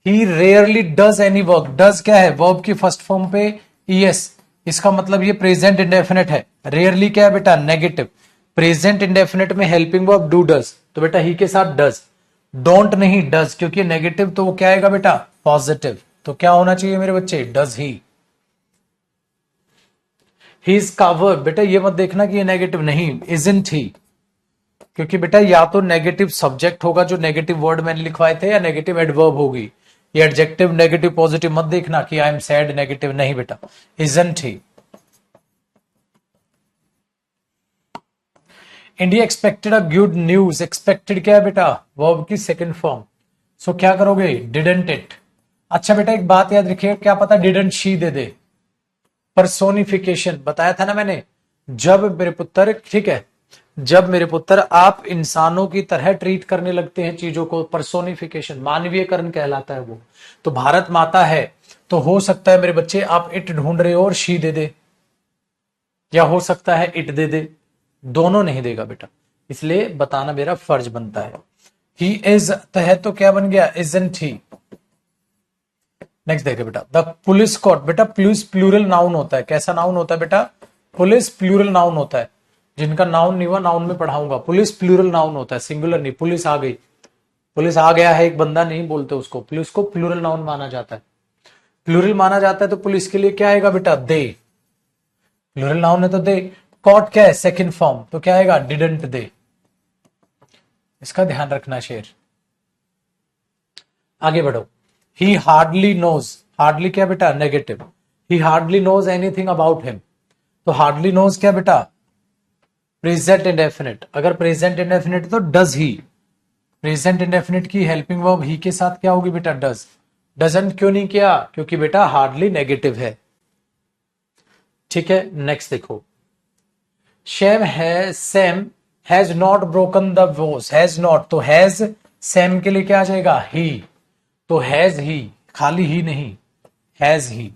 he rarely does any work. Does क्या है? वर्ब की फर्स्ट फॉर्म पे ईएस, इसका मतलब ये प्रेजेंट इंडेफिनिट है। रेयरली क्या है बेटा? नेगेटिव। प्रेजेंट इंडेफिनिट में हेल्पिंग वर्ब डू डज, तो बेटा ही के साथ डज, डोंट नहीं डज, क्योंकि नेगेटिव तो वो क्या आएगा बेटा? पॉजिटिव। तो क्या होना चाहिए मेरे बच्चे? Does he. इज का वर्ब, बेटा ये मत देखना कि ये नेगेटिव नहीं, इजंट ही, क्योंकि बेटा या तो नेगेटिव सब्जेक्ट होगा जो नेगेटिव वर्ड मैंने लिखवाए थे, या नेगेटिव एडवर्ब होगी। ये एडजेक्टिव नेगेटिव पॉजिटिव मत देखना कि आई एम सैड नेगेटिव, नहीं बेटा, isn't he. India expected a good news. Expected क्या है बेटा? वर्ब की सेकंड फॉर्म। सो क्या करोगे? Didn't it. अच्छा बेटा एक बात याद रखिए, क्या पता didn't she they they. Personification बताया था ना मैंने, जब मेरे पुत्र, ठीक है, जब मेरे पुत्र आप इंसानों की तरह ट्रीट करने लगते हैं चीजों को, पर्सोनिफिकेशन, मानवीयकरण कहलाता है वो। तो भारत माता है, तो हो सकता है मेरे बच्चे आप इट ढूंढ रहे हो और शी दे दे, या हो सकता है इट दे दे, दोनों नहीं देगा बेटा, इसलिए बताना मेरा फर्ज बनता है। ही इज है तो क्या बन गया? Isn't he. नेक्स्ट देखिए बेटा, द पुलिस कोर्ट। बेटा पुलिस प्लूरल नाउन होता है। कैसा नाउन होता है बेटा? पुलिस प्लूरल नाउन होता है। जिनका नाउन नहीं हुआ नाउन में पढ़ाऊंगा। पुलिस प्लूरल नाउन होता है, सिंगुलर नहीं। पुलिस आ गई, पुलिस आ गया है, एक बंदा नहीं बोलते उसको, पुलिस को प्लूरल नाउन माना जाता है। प्लूरल माना जाता है तो पुलिस के लिए क्या आएगा बेटा? दे। प्लूरल नाउन है तो दे। कॉट क्या है? सेकंड फॉर्म, तो क्या आएगा? Didn't they. इसका ध्यान रखना शेर। आगे बढ़ो, ही हार्डली नोज। हार्डली क्या बेटा? Negative. He hardly knows anything about him, तो हार्डली नोज क्या बेटा? Present indefinite. अगर प्रेजेंट इंडेफिनिट तो डज ही। प्रेजेंट इंडेफिनिट की हेल्पिंग वर्ब ही के साथ क्या होगी बेटा? डज। डजंट क्यों नहीं किया? क्योंकि बेटा हार्डली नेगेटिव है। ठीक है, नेक्स्ट देखो, Sam has not broken the was. Has not तो हैज, सैम के लिए क्या आ जाएगा? ही, तो हैज ही, खाली ही नहीं, हैज ही।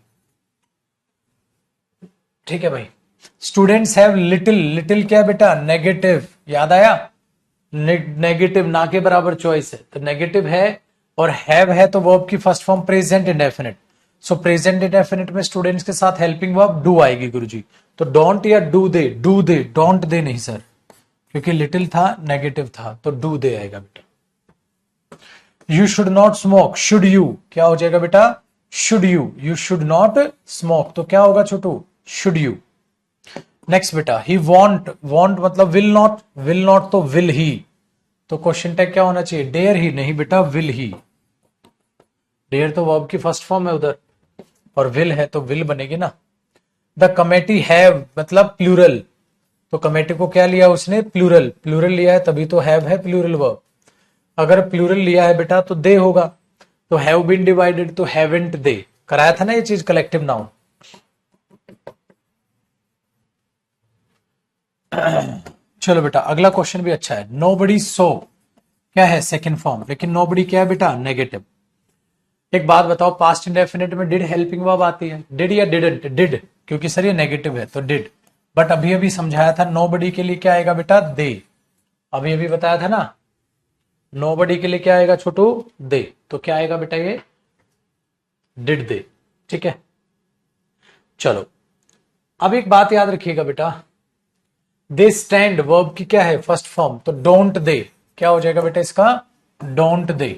ठीक है भाई। Students have little. लिटिल क्या बेटा? नेगेटिव। याद आया? नेगेटिव ना के बराबर चॉइस है, तो नेगेटिव है। और हैव है तो वर्ब की फर्स्ट फॉर्म प्रेजेंट इंडेफिनिट। सो प्रेजेंट इंडेफिनिट में स्टूडेंट्स के साथ हेल्पिंग वर्ब डू आएगी गुरुजी। तो डोंट या do they, do they, don't they नहीं सर, क्योंकि लिटिल था, नेगेटिव था, तो डू दे आएगा बेटा। You should not smoke. Should you क्या हो जाएगा बेटा? Should you. You should not smoke, तो क्या होगा छोटू? Should you. नेक्स्ट बेटा, ही वॉन्ट। वॉन्ट मतलब विल नॉट। विल नॉट तो विल ही, तो क्वेश्चन टैग क्या होना चाहिए? डेयर ही नहीं बेटा, विल ही। डेयर तो वर्ब की फर्स्ट फॉर्म है उधर, और विल है तो विल बनेगी ना। द कमेटी हैव मतलब प्लूरल, तो कमेटी को क्या लिया उसने? प्लूरल। प्लूरल लिया है तभी तो हैव है प्लूरल वर्ब। अगर प्लूरल लिया है बेटा तो दे होगा, तो हैव बीन डिवाइडेड तो हैवेंट दे। कराया था ना ये चीज, कलेक्टिव नाउन। चलो बेटा अगला क्वेश्चन भी अच्छा है। नोबडी सो क्या है, सेकंड फॉर्म, लेकिन नोबडी क्या है बेटा, नेगेटिव। एक बात बताओ, पास्ट इंडेफिनिट में डिड हेल्पिंग वर्ब आती है, डिड या डिडंट? डिड, क्योंकि सर ये नेगेटिव है तो डिड। बट अभी अभी समझाया था नोबडी के लिए क्या आएगा बेटा, दे। अभी अभी बताया था ना, नोबडी के लिए क्या आएगा छोटू, दे। तो क्या आएगा बेटा ये, डिड दे। ठीक है, चलो अब एक बात याद रखिएगा बेटा, दे स्टैंड वर्ब की क्या है, फर्स्ट फॉर्म, तो डोंट दे क्या हो जाएगा बेटा इसका, डोंट दे।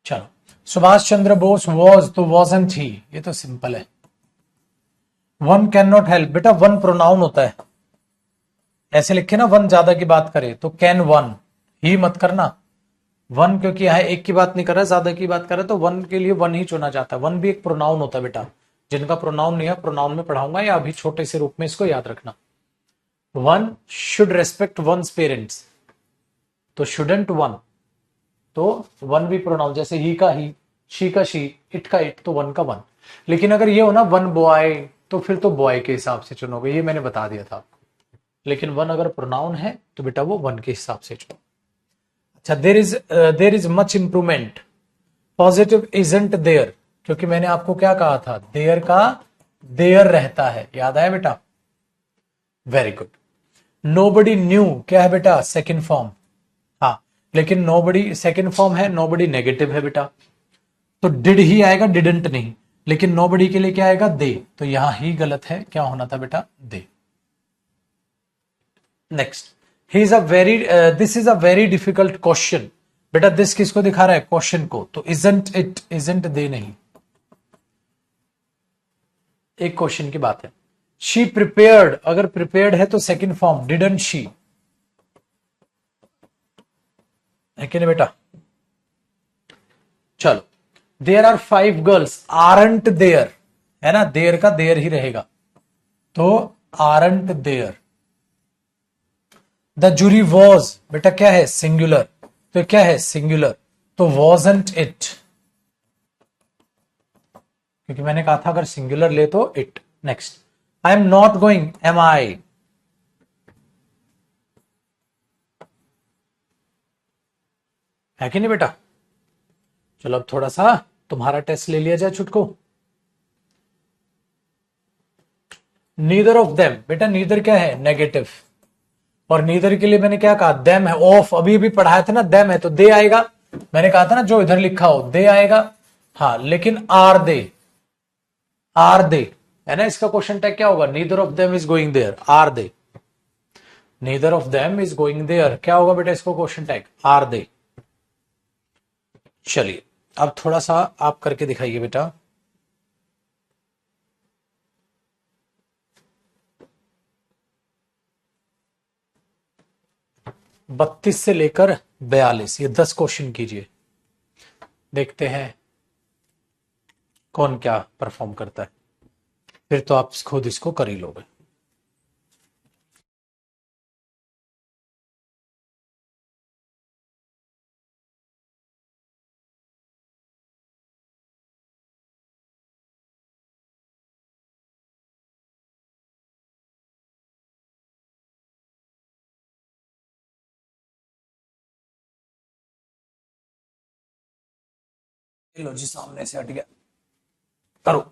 चलो, सुभाष चंद्र बोस वॉज, तो वॉजंट ही, ये तो सिंपल है। वन कैन नॉट हेल्प, बेटा वन प्रोनाउन होता है, ऐसे लिखे ना, वन ज्यादा की बात करे तो कैन वन, ही मत करना। वन क्योंकि यहां एक की बात नहीं कर रहा, ज्यादा की बात कर रहा है, तो वन के लिए वन ही चुना जाता है। वन भी एक प्रोनाउन होता है बेटा, जिनका प्रोनाउन नहीं है प्रोनाउन में पढ़ाऊंगा, या अभी छोटे से रूप में इसको याद रखना। One should respect one's parents, तो शुडंट वन, तो वन भी प्रोनाउन, जैसे ही का ही, शी का शी, इट का इट, तो वन का वन। लेकिन अगर ये हो ना वन बॉय, तो फिर तो बॉय के हिसाब से चुनोगे, ये मैंने बता दिया था। लेकिन वन अगर प्रोनाउन है तो बेटा वो वन के हिसाब से चुनो। अच्छा, there is much improvement, positive isn't there, क्योंकि मैंने आपको क्या कहा था, देयर का देयर रहता है, याद आया बेटा, वेरी गुड। नोबडी न्यू क्या है बेटा, सेकंड फॉर्म, हाँ, लेकिन नोबडी सेकंड फॉर्म है, नोबडी नेगेटिव है बेटा, तो डिड ही आएगा, डिडंट नहीं। लेकिन नोबडी के लिए क्या आएगा, दे, तो यहां ही गलत है, क्या होना था बेटा, they. Next, he is a very, this is a very difficult question, बेटा दिस किसको दिखा रहा है, क्वेश्चन को, तो इजंट इट, इजंट दे नहीं, एक क्वेश्चन की बात है। शी प्रिपेयर्ड, अगर प्रिपेयर्ड है तो सेकंड फॉर्म, डिडंट शी, है कि नहीं बेटा। चलो, there are 5 girls, aren't there, है ना, देयर का देयर ही रहेगा, तो aren't there. The jury was, बेटा क्या है, सिंगुलर, तो क्या है, सिंगुलर, तो वॉजंट इट, क्योंकि मैंने कहा था अगर सिंगुलर ले तो it. Next, I am not going, am I, है कि नहीं बेटा। चलो अब थोड़ा सा तुम्हारा टेस्ट ले लिया जाए छुटको। नीदर ऑफ देम, बेटा नीदर क्या है, नेगेटिव, और नीदर के लिए मैंने क्या कहा, देम है, ऑफ अभी अभी पढ़ाया था ना, देम है तो दे आएगा, मैंने कहा था ना जो इधर लिखा हो दे आएगा। हाँ, लेकिन आर दे, आर दे, है ना, इसका क्वेश्चन टैग क्या होगा, neither of them is going there, are they, neither of them is going there, क्या होगा बेटा इसको क्वेश्चन टैग, आर दे। चलिए अब थोड़ा सा आप करके दिखाइए बेटा। 32 से लेकर 42, ये 10 क्वेश्चन कीजिए, देखते हैं कौन क्या परफॉर्म करता है, फिर तो आप खुद इसको कर ही लोगे। लो जी, सामने से हट गया, करो।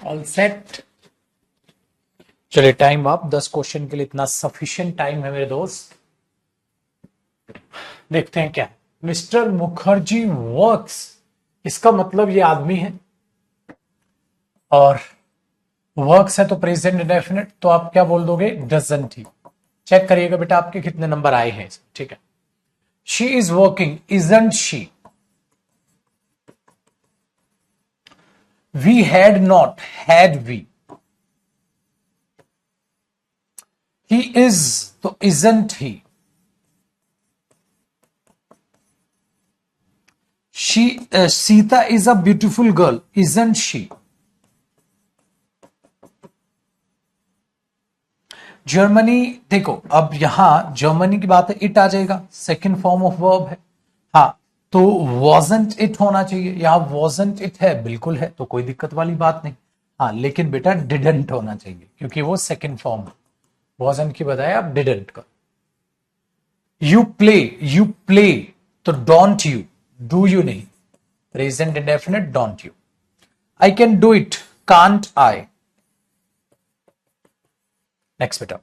All set. चलिए टाइम आप 10 क्वेश्चन के लिए इतना सफिशिएंट टाइम है मेरे दोस्त। देखते हैं क्या मिस्टर मुखर्जी वर्क्स, इसका मतलब ये आदमी है और वर्क्स है तो प्रेजेंट इंडेफिनिट, तो आप क्या बोल दोगे, डजंट ही। चेक करिएगा बेटा आपके कितने नंबर आए हैं, ठीक है। She is working, isn't she. We had not, had we. He is तो isn't he. She Sita is a beautiful girl, isn't she. Germany, देखो अब यहां जर्मनी की बात है, इट आ जाएगा, सेकंड फॉर्म ऑफ वर्ब है। हाँ तो वॉजंट इट होना चाहिए, यहां वॉजंट इट है, बिल्कुल है, तो कोई दिक्कत वाली बात नहीं। हाँ लेकिन बेटा डिडंट होना चाहिए क्योंकि वो सेकंड फॉर्म है, वॉजंट की बजाय आप डिडंट का। यू प्ले, यू प्ले तो डोंट यू, डू यू नहीं, present indefinite don't you. I can do it, can't I. Next बेटा,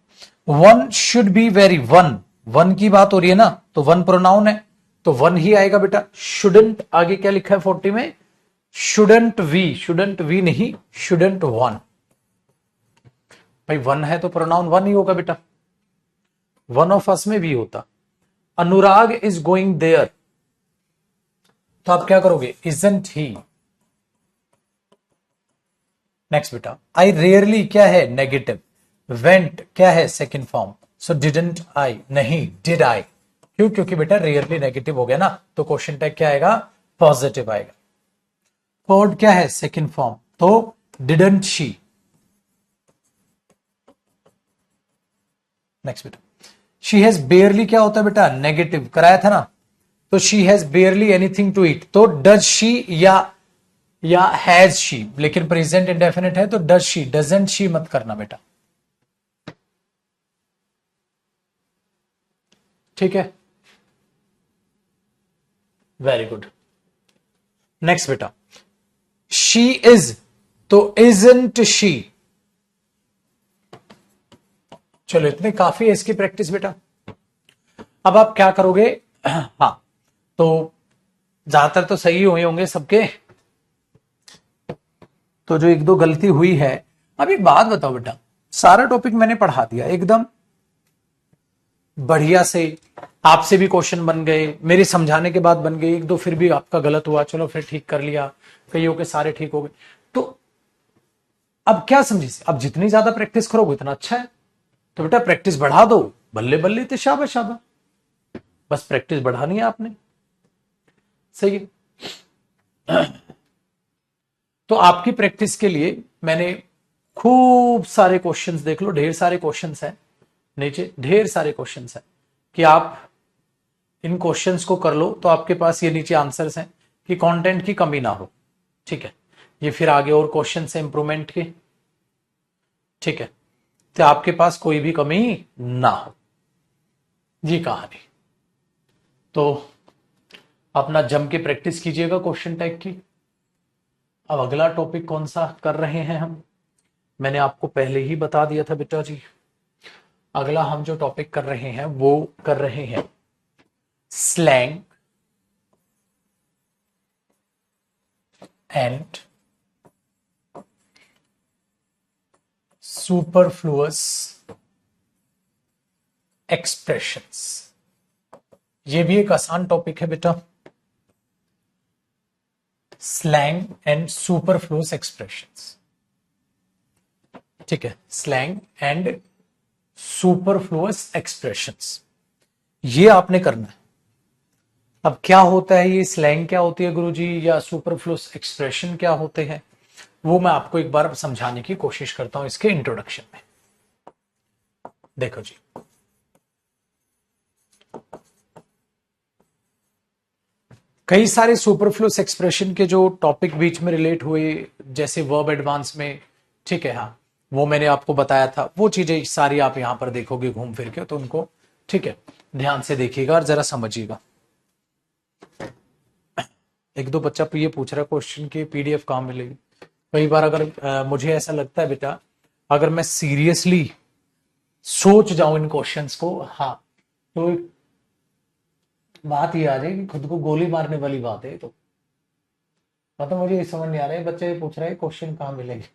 one should be very, one, one की बात हो रही है ना, तो वन प्रोनाउन है तो वन ही आएगा बेटा। शुडंट आगे क्या लिखा है 40 में, शुडंट वी, शुडंट वी नहीं, शुडंट वन। भाई वन है तो प्रोनाउन वन ही होगा बेटा, वन ऑफ अस में भी होता। अनुराग इज गोइंग देयर, तो आप क्या करोगे, इजंट ही। नेक्स्ट बेटा, आई रेयरली क्या है, नेगेटिव। वेंट क्या है, second form, so didn't I नहीं, डिड आई। क्यों, क्योंकि बेटा रेयरली नेगेटिव हो गया ना, तो क्वेश्चन टैग क्या आएगा, पॉजिटिव आएगा। पर्ड क्या है, सेकंड फॉर्म, तो डिडंट शी। नेक्स्ट बेटा, शी हैज बेयरली क्या होता है बेटा, नेगेटिव कराया था ना, तो she has barely anything to eat, तो डज शी या हैज शी, लेकिन प्रेजेंट इंडेफिनिट है तो डज शी, डजंट शी मत करना बेटा, ठीक है। Very good. नेक्स्ट बेटा, शी इज तो इजंट शी। चलो इतने काफी है इसकी प्रैक्टिस बेटा। अब आप क्या करोगे, हाँ तो ज्यादातर तो सही हुए होंगे सबके, तो जो एक दो गलती हुई है, अब एक बात बताओ बेटा, सारा टॉपिक मैंने पढ़ा दिया एकदम बढ़िया से, आपसे भी क्वेश्चन बन गए, मेरे समझाने के बाद बन गए, एक दो फिर भी आपका गलत हुआ, चलो फिर ठीक कर लिया, कईयों के सारे ठीक हो गए, तो अब क्या समझी, अब जितनी ज्यादा प्रैक्टिस करोगे उतना अच्छा है, तो बेटा प्रैक्टिस बढ़ा दो, बल्ले बल्ले तो शाबा शाबा, बस प्रैक्टिस बढ़ानी है आपने, सही है। तो आपकी प्रैक्टिस के लिए मैंने खूब सारे क्वेश्चंस, देख लो ढेर सारे क्वेश्चंस हैं नीचे, ढेर सारे क्वेश्चंस हैं कि आप इन क्वेश्चंस को कर लो, तो आपके पास ये नीचे आंसर्स हैं कि कंटेंट की कमी ना हो, ठीक है। ये फिर आगे और क्वेश्चन है इंप्रूवमेंट के, ठीक है, तो आपके पास कोई भी कमी ना हो, ये कहानी। तो अपना जम के प्रैक्टिस कीजिएगा क्वेश्चन टैग की। अब अगला टॉपिक कौन सा कर रहे हैं हम, मैंने आपको पहले ही बता दिया था बेटा जी। अगला हम जो टॉपिक कर रहे हैं वो कर रहे हैं स्लैंग एंड सुपरफ्लुअस एक्सप्रेशंस। ये भी एक आसान टॉपिक है बेटा, स्लैंग एंड सुपरफ्लुअस एक्सप्रेशंस, ठीक है, स्लैंग एंड सुपरफ्लुअस एक्सप्रेशंस, ये आपने करना है। अब क्या होता है ये स्लैंग, क्या होती है गुरुजी, या सुपरफ्लुअस एक्सप्रेशन क्या होते हैं, वो मैं आपको एक बार समझाने की कोशिश करता हूं इसके इंट्रोडक्शन में। देखो जी, कई सारे सुपरफ्लुअस एक्सप्रेशन के जो टॉपिक बीच में रिलेट हुए, जैसे वर्ब एडवांस में, ठीक है, हाँ वो मैंने आपको बताया था, वो चीजें सारी आप यहां पर देखोगे घूम फिर के, तो उनको ठीक है ध्यान से देखिएगा और जरा समझिएगा। एक दो बच्चा ये पूछ रहा क्वेश्चन की पीडीएफ कहां मिलेगी, कई बार अगर मुझे ऐसा लगता है बेटा, अगर मैं सीरियसली सोच जाऊं इन क्वेश्चंस को, हाँ, तो एक बात ये आ जाए कि खुद को गोली मारने वाली बात है। तो मतलब मुझे ये समझ नहीं आ रहा है, बच्चे पूछ रहे हैं क्वेश्चन कहाँ मिलेंगे।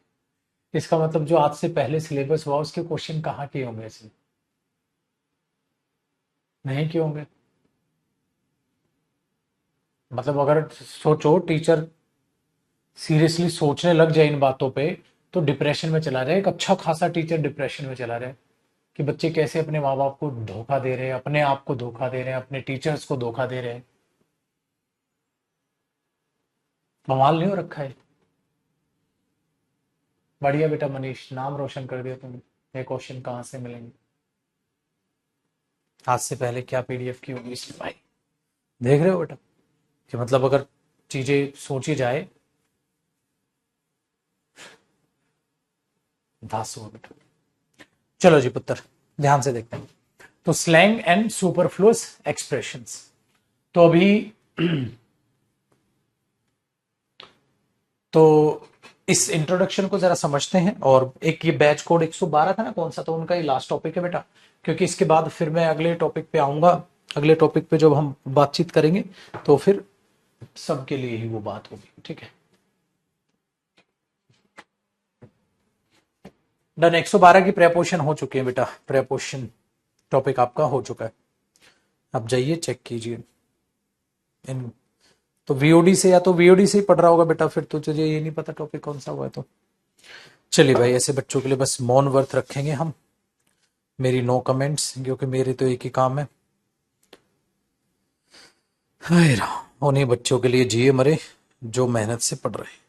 इसका मतलब जो आज से पहले सिलेबस हुआ उसके क्वेश्चन कहाँ के होंगे, ऐसे नहीं किए होंगे। मतलब अगर सोचो टीचर सीरियसली सोचने लग जाए इन बातों पे, तो डिप्रेशन में चला जाए। एक अच्छा खासा टीचर डिप्रेशन में चला जाए कि बच्चे कैसे अपने माँ बाप को धोखा दे रहे हैं, अपने आप को धोखा दे रहे हैं, अपने टीचर्स को धोखा दे रहे हैं। बवाल नहीं हो रखा है। बढ़िया बेटा मनीष, नाम रोशन कर दिया तुमने। ये क्वेश्चन कहाँ से मिलेंगे? आज से पहले क्या पीडीएफ की होगी इसमें भाई। देख रहे हो बेटा कि मतलब अगर चीजें सोची जाए, दास हुआ बेटा। चलो जी पुत्र, ध्यान से देखते हैं। तो स्लैंग एंड सुपरफ्लुअस एक्सप्रेशंस। तो अभी तो इस इंट्रोडक्शन को जरा समझते हैं। और एक ये बैच कोड 112 था ना, कौन सा, तो उनका ये लास्ट टॉपिक है बेटा, क्योंकि इसके बाद फिर मैं अगले टॉपिक पे आऊंगा। अगले टॉपिक पे जब हम बातचीत करेंगे तो फिर सबके लिए ही वो बात होगी, ठीक है। डन। 112 की प्रेपोजिशन हो चुकी है बेटा, प्रेपोजिशन टॉपिक आपका हो चुका है। अब जाइए चेक कीजिए इन। तो वीओडी से, या तो वीओडी से ही पढ़ रहा होगा बेटा, फिर तो तुझे ये नहीं पता टॉपिक कौन सा हुआ है। तो चलिए भाई, ऐसे बच्चों के लिए बस मौन व्रत रखेंगे हम। मेरी नो कमेंट्स, क्योंकि मेरे तो एक ही काम है, हाय राम, उन्हीं बच्चों के लिए जिए मरे जो मेहनत से पढ़ रहे हैं।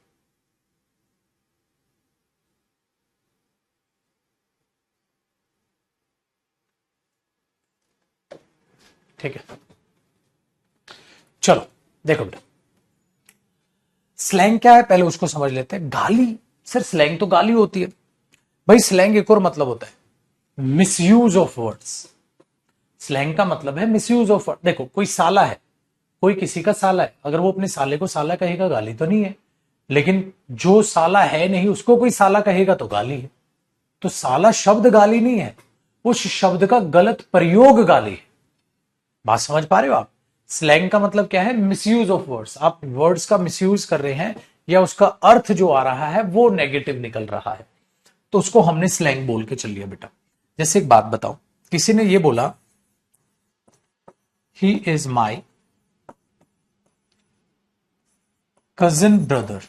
ठीक है, चलो देखो बेटा, स्लैंग क्या है पहले उसको समझ लेते हैं। गाली, सर स्लैंग तो गाली होती है भाई। स्लैंग एक और मतलब होता है, मिसयूज ऑफ वर्ड्स। स्लैंग का मतलब है मिसयूज ऑफ वर्ड। देखो कोई साला है, कोई किसी का साला है, अगर वो अपने साले को साला कहेगा गाली तो नहीं है। लेकिन जो साला है नहीं उसको कोई साला कहेगा तो गाली है। तो साला शब्द गाली नहीं है, उस शब्द का गलत प्रयोग गाली है। बात समझ पा रहे हो आप? स्लैंग का मतलब क्या है? Misuse of words. आप वर्ड्स का मिसयूज कर रहे हैं, या उसका अर्थ जो आ रहा है वो नेगेटिव निकल रहा है, तो उसको हमने स्लैंग बोल के चल लिया बेटा। जैसे एक बात बताओ, किसी ने ये बोला, he is my cousin brother.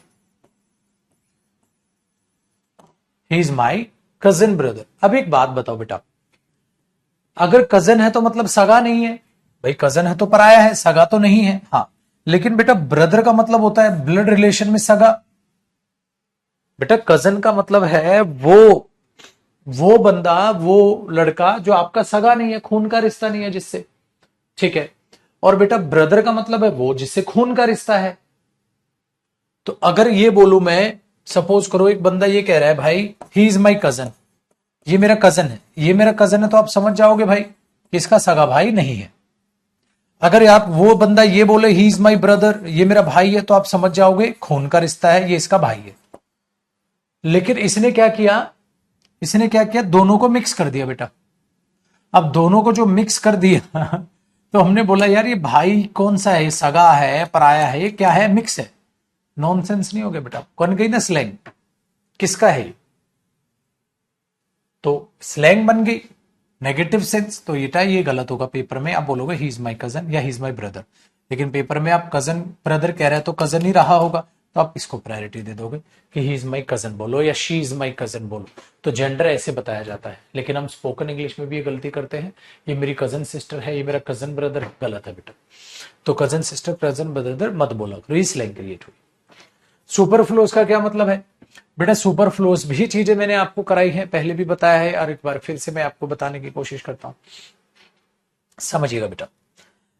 He is my cousin brother. अब एक बात बताओ बेटा, अगर कजन है तो मतलब सगा नहीं है भाई। कजन है तो पराया है, सगा तो नहीं है। हाँ, लेकिन बेटा ब्रदर का मतलब होता है ब्लड रिलेशन में सगा। बेटा कजन का मतलब है वो बंदा, वो लड़का जो आपका सगा नहीं है, खून का रिश्ता नहीं है जिससे, ठीक है। और बेटा ब्रदर का मतलब है वो जिससे खून का रिश्ता है। तो अगर ये बोलूं मैं, सपोज करो एक बंदा ये कह रहा है, भाई ही इज माई कजन, ये मेरा कजन है, ये मेरा कजन है, तो आप समझ जाओगे भाई इसका सगा भाई नहीं है। अगर आप वो बंदा ये बोले ही इज माई ब्रदर, ये मेरा भाई है, तो आप समझ जाओगे खून का रिश्ता है, ये इसका भाई है। लेकिन इसने क्या किया, इसने क्या किया, दोनों को मिक्स कर दिया बेटा। अब दोनों को जो मिक्स कर दिया तो हमने बोला यार ये भाई कौन सा है, सगा है, पराया है, ये क्या है, मिक्स है। नॉनसेंस नहीं हो गया बेटा, कौन गई ना स्लैंग, किसका है? तो स्लैंग बन गई नेगेटिव सेंस। तो ये गलत होगा पेपर में। आप बोलोगे ही इज माई कजन या ही इज माई ब्रदर, लेकिन पेपर में आप कजन ब्रदर कह रहे हैं तो कजन ही रहा होगा, तो आप इसको प्रायोरिटी दे दोगे कि ही इज माई कजन बोलो या शी इज माई कजन बोलो। तो जेंडर ऐसे बताया जाता है। लेकिन हम स्पोकन इंग्लिश में भी ये गलती करते हैं, ये मेरी कजन सिस्टर है, ये मेरा कजन ब्रदर है, गलत है बेटा। तो कजन सिस्टर कजन ब्रदर मत बोला करो, स्लैंग क्रिएट हुई। सुपरफ्लोज का क्या मतलब है बेटा? सुपरफ्लोज भी चीजें मैंने आपको कराई है, पहले भी बताया है, और एक बार फिर से मैं आपको बताने की कोशिश करता हूं, समझिएगा बेटा।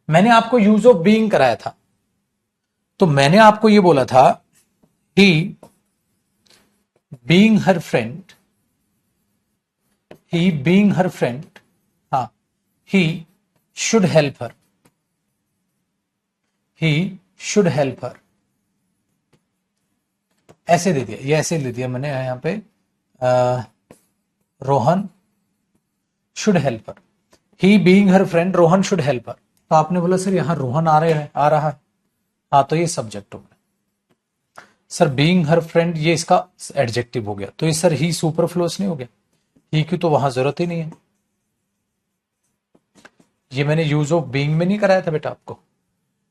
मैंने आपको यूज ऑफ बीइंग कराया था, तो मैंने आपको ये बोला था, ही बीइंग हर फ्रेंड, ही बीइंग हर फ्रेंड, हाँ, he should help her, he should help her. ऐसे दे दिया, ये ऐसे दे दिया मैंने यहाँ पे, Rohan should help her, he being her friend Rohan should help her. तो आपने बोला सर यहाँ रोहन आ रहा है, हाँ तो ये सब्जेक्ट हो गया। सर बीइंग हर फ्रेंड ये इसका एडजेक्टिव हो गया, तो ये सर ही सुपरफ्लुअस नहीं हो गया? ही की तो वहां जरूरत ही नहीं है। ये मैंने यूज ऑफ बीइंग में नहीं कराया था बेटा आपको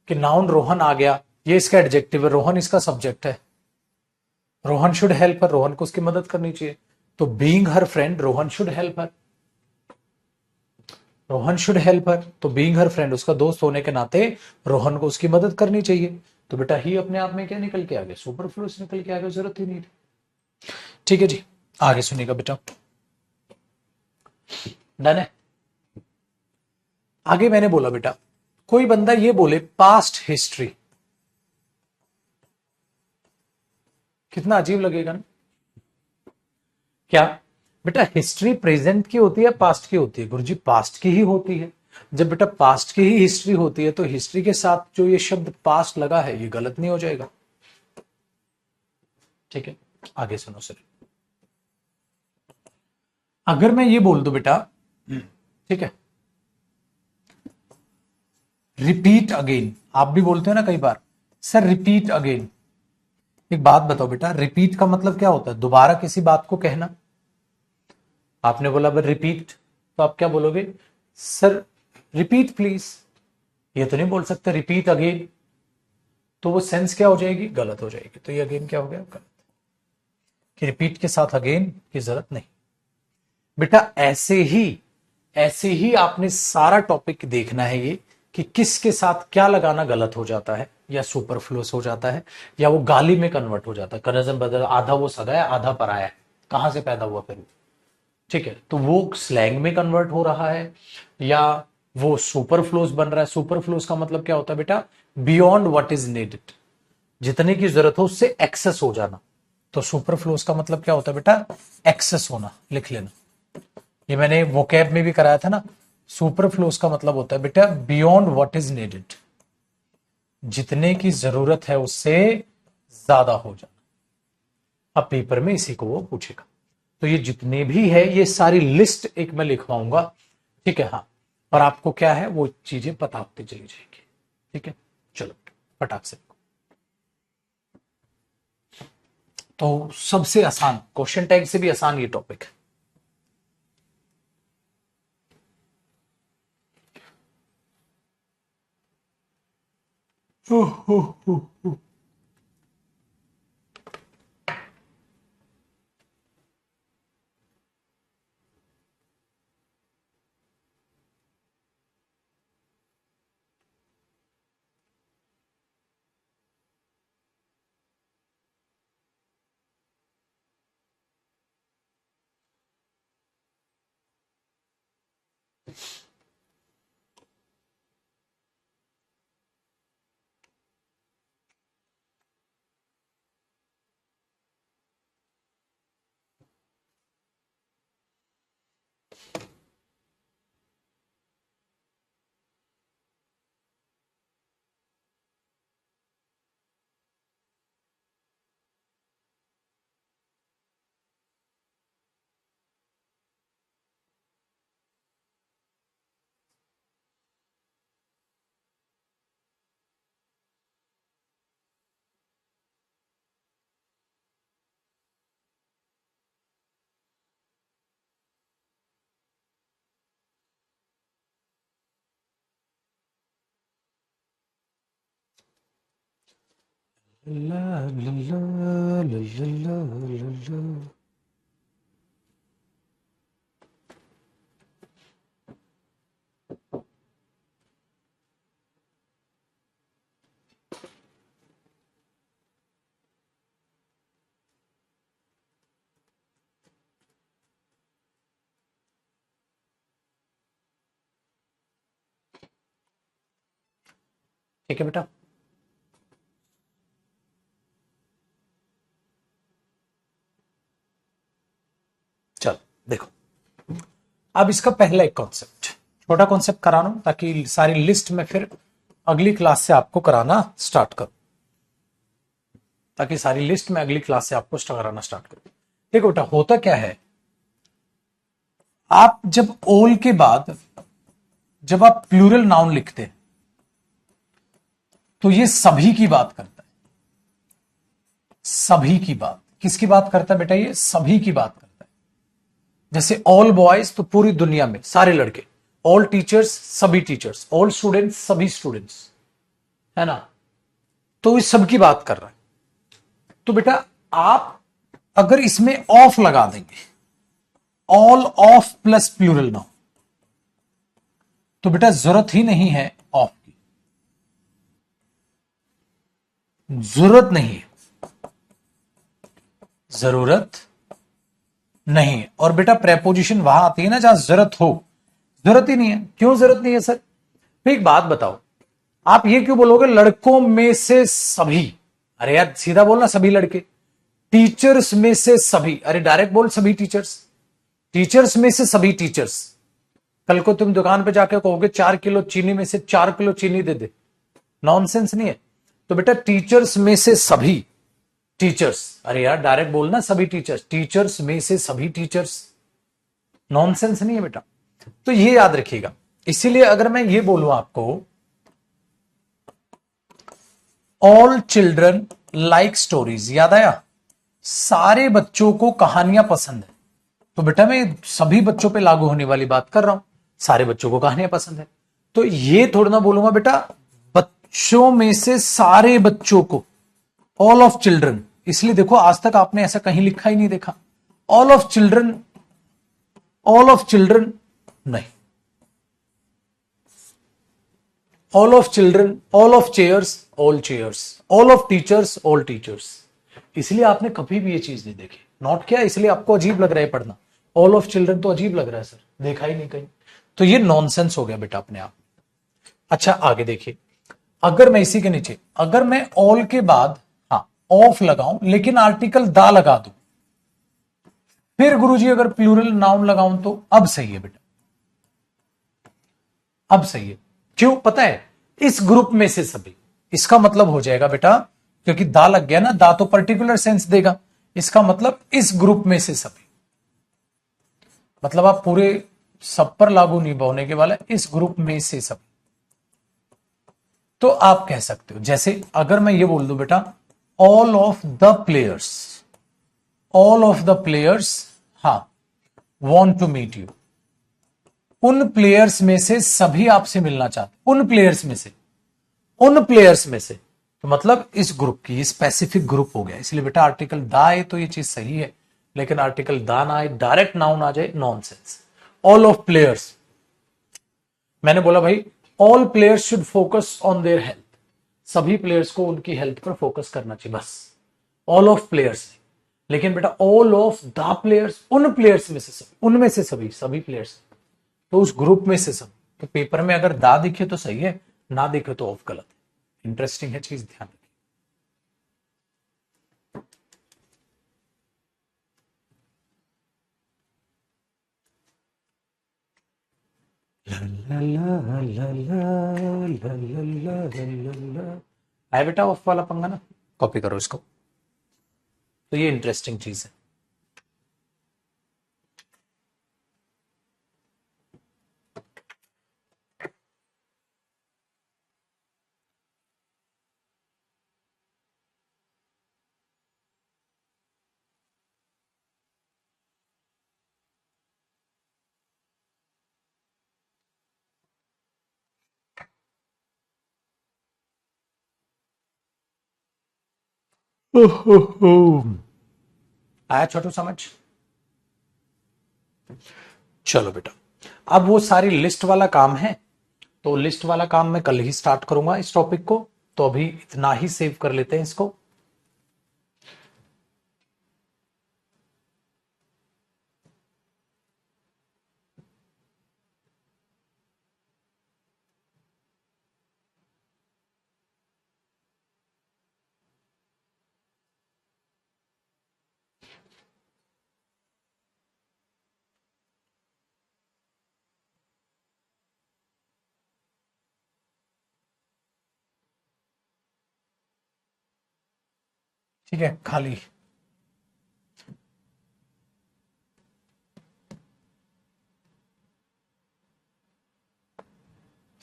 कि नाउन रोहन आ गया, ये इसका एडजेक्टिव है, रोहन इसका सब्जेक्ट है। Rohan should help her, Rohan को उसकी मदद करनी चाहिए, तो being her friend Rohan should help her, Rohan should help her, तो बीइंग हर फ्रेंड उसका दोस्त होने के नाते रोहन को उसकी मदद करनी चाहिए। तो बेटा ही अपने आप में क्या निकल के आ गया? सुपरफ्लुअस निकल के आ गया, जरूरत ही नहीं थी। ठीक है जी, आगे सुनिएगा बेटा। डन है। आगे मैंने बोला बेटा, कोई बंदा ये बोले पास्ट हिस्ट्री, कितना अजीब लगेगा ना? क्या बेटा हिस्ट्री प्रेजेंट की होती है पास्ट की होती है? गुरुजी पास्ट की ही होती है। जब बेटा पास्ट की ही हिस्ट्री होती है तो हिस्ट्री के साथ जो ये शब्द पास्ट लगा है ये गलत नहीं हो जाएगा? ठीक है, आगे सुनो सर। अगर मैं ये बोल दूं बेटा, ठीक है, रिपीट अगेन, आप भी बोलते हो ना कई बार सर रिपीट अगेन। एक बात बताओ बेटा, रिपीट का मतलब क्या होता है? दोबारा किसी बात को कहना। आपने बोला रिपीट, तो आप क्या बोलोगे? Sir repeat please. ये तो नहीं बोल सकते रिपीट अगेन, तो वो सेंस क्या हो जाएगी? गलत हो जाएगी। तो ये अगेन क्या हो गया? गलत। कि रिपीट के साथ अगेन की जरूरत नहीं। बेटा ऐसे ही आपने सारा टॉपिक देखना है ये, कि किसके साथ क्या लगाना गलत हो जाता है या सुपरफ्लुअस हो जाता है या वो गाली में कन्वर्ट हो जाता है। कनजन बदल, आधा वो सगा है आधा पराया है, कहां से पैदा हुआ फिर? ठीक है, तो वो स्लैंग में कन्वर्ट हो रहा है या वो सुपरफ्लुअस बन रहा है। सुपरफ्लुअस का मतलब क्या होता है बेटा? बियॉन्ड व्हाट इज नीडेड, जितने की जरूरत हो उससे एक्सेस हो जाना। तो सुपरफ्लुअस का मतलब क्या होता है बेटा? एक्सेस होना। लिख लेना, ये मैंने वोकैब में भी कराया था ना। सुपरफ्लुअस का मतलब होता है बेटा बियॉन्ड व्हाट इज नीडेड, जितने की जरूरत है उससे ज्यादा हो जाना। अब पेपर में इसी को वो पूछेगा। तो ये जितने भी है ये सारी लिस्ट एक मैं लिखवाऊंगा, ठीक है? हाँ, और आपको क्या है वो चीजें पता होती चली जाएगी। ठीक है, चलो फटाक से। तो सबसे आसान क्वेश्चन टैग से भी आसान ये टॉपिक है। ला ला ला ला ला ला ला। ठीक है बेटा, चलो देखो, अब इसका पहला एक कॉन्सेप्ट, छोटा कॉन्सेप्ट कराना ताकि सारी लिस्ट में फिर अगली क्लास से आपको कराना स्टार्ट करो। ताकि सारी लिस्ट में अगली क्लास से आपको कराना स्टार्ट करूं। देखो बेटा, होता क्या है, आप जब ऑल के बाद जब आप प्लूरल नाउन लिखते हैं तो ये सभी की बात करता है। सभी की बात किसकी बात करता है बेटा? ये सभी की बात करता है। जैसे ऑल बॉयज तो पूरी दुनिया में सारे लड़के, ऑल टीचर्स सभी टीचर्स, ऑल स्टूडेंट्स सभी स्टूडेंट्स, है ना? तो इस सब की बात कर रहा है। तो बेटा आप अगर इसमें ऑफ लगा देंगे, all of plus plural noun, तो बेटा जरूरत ही नहीं है ऑफ की, जरूरत नहीं है, जरूरत नहीं है। और बेटा प्रेपोजिशन वहां आती है ना जहां जरूरत हो, जरूरत ही नहीं है। क्यों जरूरत नहीं है सर? तो एक बात बताओ, आप ये क्यों बोलोगे लड़कों में से सभी? अरे यार सीधा बोलना सभी लड़के। टीचर्स में से सभी, अरे डायरेक्ट बोल सभी टीचर्स। टीचर्स में से सभी टीचर्स। कल को तुम दुकान पे जाके कहोगे 4 किलो चीनी में से 4 किलो चीनी दे दे, नॉनसेंस नहीं है? तो बेटा टीचर्स में से सभी टीचर्स, अरे यार डायरेक्ट बोलना सभी टीचर्स, टीचर्स में से सभी टीचर्स, नॉनसेंस नहीं है बेटा। तो ये याद रखिएगा। इसीलिए अगर मैं ये बोलूं आपको ऑल चिल्ड्रन लाइक स्टोरीज, याद आया? सारे बच्चों को कहानियां पसंद है। तो बेटा मैं सभी बच्चों पे लागू होने वाली बात कर रहा हूं, सारे बच्चों को कहानियां पसंद है। तो ये थोड़ा ना बोलूंगा बेटा बच्चों में से सारे बच्चों को, ऑल ऑफ चिल्ड्रन। इसलिए देखो आज तक आपने ऐसा कहीं लिखा ही नहीं देखा, all of children, all of children नहीं, all of children, all of chairs, all chairs, all of teachers, all teachers. इसलिए आपने कभी भी ये चीज नहीं देखी, नोट किया? इसलिए आपको अजीब लग रहा है पढ़ना। ऑल ऑफ चिल्ड्रन तो अजीब लग रहा है सर, देखा ही नहीं कहीं। तो ये नॉनसेंस हो गया बेटा अपने आप। अच्छा आगे देखिए, अगर मैं इसी के नीचे, अगर मैं ऑल के बाद हाँ ऑफ लगाऊं लेकिन आर्टिकल दा लगा दूं, फिर गुरुजी अगर प्लूरल नाउन लगाऊं तो अब सही है बेटा, अब सही है। क्यों पता है? इस ग्रुप में से सभी, इसका मतलब हो जाएगा बेटा, क्योंकि दा लग गया ना, दा तो पर्टिकुलर सेंस देगा, इसका मतलब इस ग्रुप में से सभी, मतलब आप पूरे सब पर लागू नहीं होने के वाला, इस ग्रुप में से सभी। तो आप कह सकते हो, जैसे अगर मैं ये बोल दूं बेटा all of the players, all of the players हाँ वॉन्ट टू मीट यू, उन प्लेयर्स में से सभी आपसे मिलना चाहते, उन प्लेयर्स में से, उन प्लेयर्स में से, तो मतलब इस ग्रुप की, स्पेसिफिक ग्रुप हो गया। इसलिए बेटा आर्टिकल दा आए तो ये चीज सही है, लेकिन आर्टिकल दा ना आए, डायरेक्ट नाउन आ जाए, नॉनसेंस। ऑल ऑफ प्लेयर्स, मैंने बोला भाई all players should focus on their health, सभी प्लेयर्स को उनकी हेल्थ पर फोकस करना चाहिए, बस ऑल ऑफ प्लेयर्स। लेकिन बेटा ऑल ऑफ द प्लेयर्स, उन प्लेयर्स में से सभी, उनमें से सभी, सभी प्लेयर्स, तो उस ग्रुप में से सब। तो पेपर में अगर दा दिखे तो सही है, ना दिखे तो ऑफ गलत है। इंटरेस्टिंग है चीज, ध्यान रखिए। आया बेटा ऑफ वाला पंगा ना, कॉपी करो इसको। तो ये इंटरेस्टिंग चीज है। आया छोटू समझ? चलो बेटा, अब वो सारी लिस्ट वाला काम है, तो लिस्ट वाला काम मैं कल ही स्टार्ट करूंगा इस टॉपिक को। तो अभी इतना ही सेव कर लेते हैं इसको। ठीक है, खाली।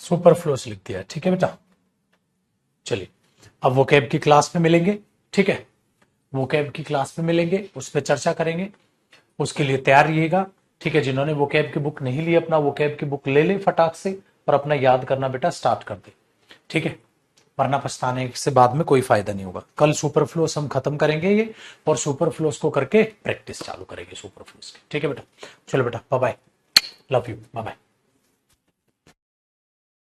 सुपरफ्लूस लिख दिया, ठीक है बेटा। चलिए, अब वोकैब की क्लास में मिलेंगे, ठीक है। वोकैब की क्लास में मिलेंगे, उस पर चर्चा करेंगे, उसके लिए तैयार रहिएगा, ठीक है। जिन्होंने वोकैब की बुक नहीं ली, अपना वोकैब की बुक ले ले फटाक से, और अपना याद करना बेटा स्टार्ट कर दे, ठीक है। वरना पछताने से बाद में कोई फायदा नहीं होगा। कल सुपरफ्लोस हम खत्म करेंगे ये, और सुपरफ्लोस को करके प्रैक्टिस चालू करेंगे सुपरफ्लोस की, ठीक है बेटा। चलो बेटा, bye bye, love you, bye bye.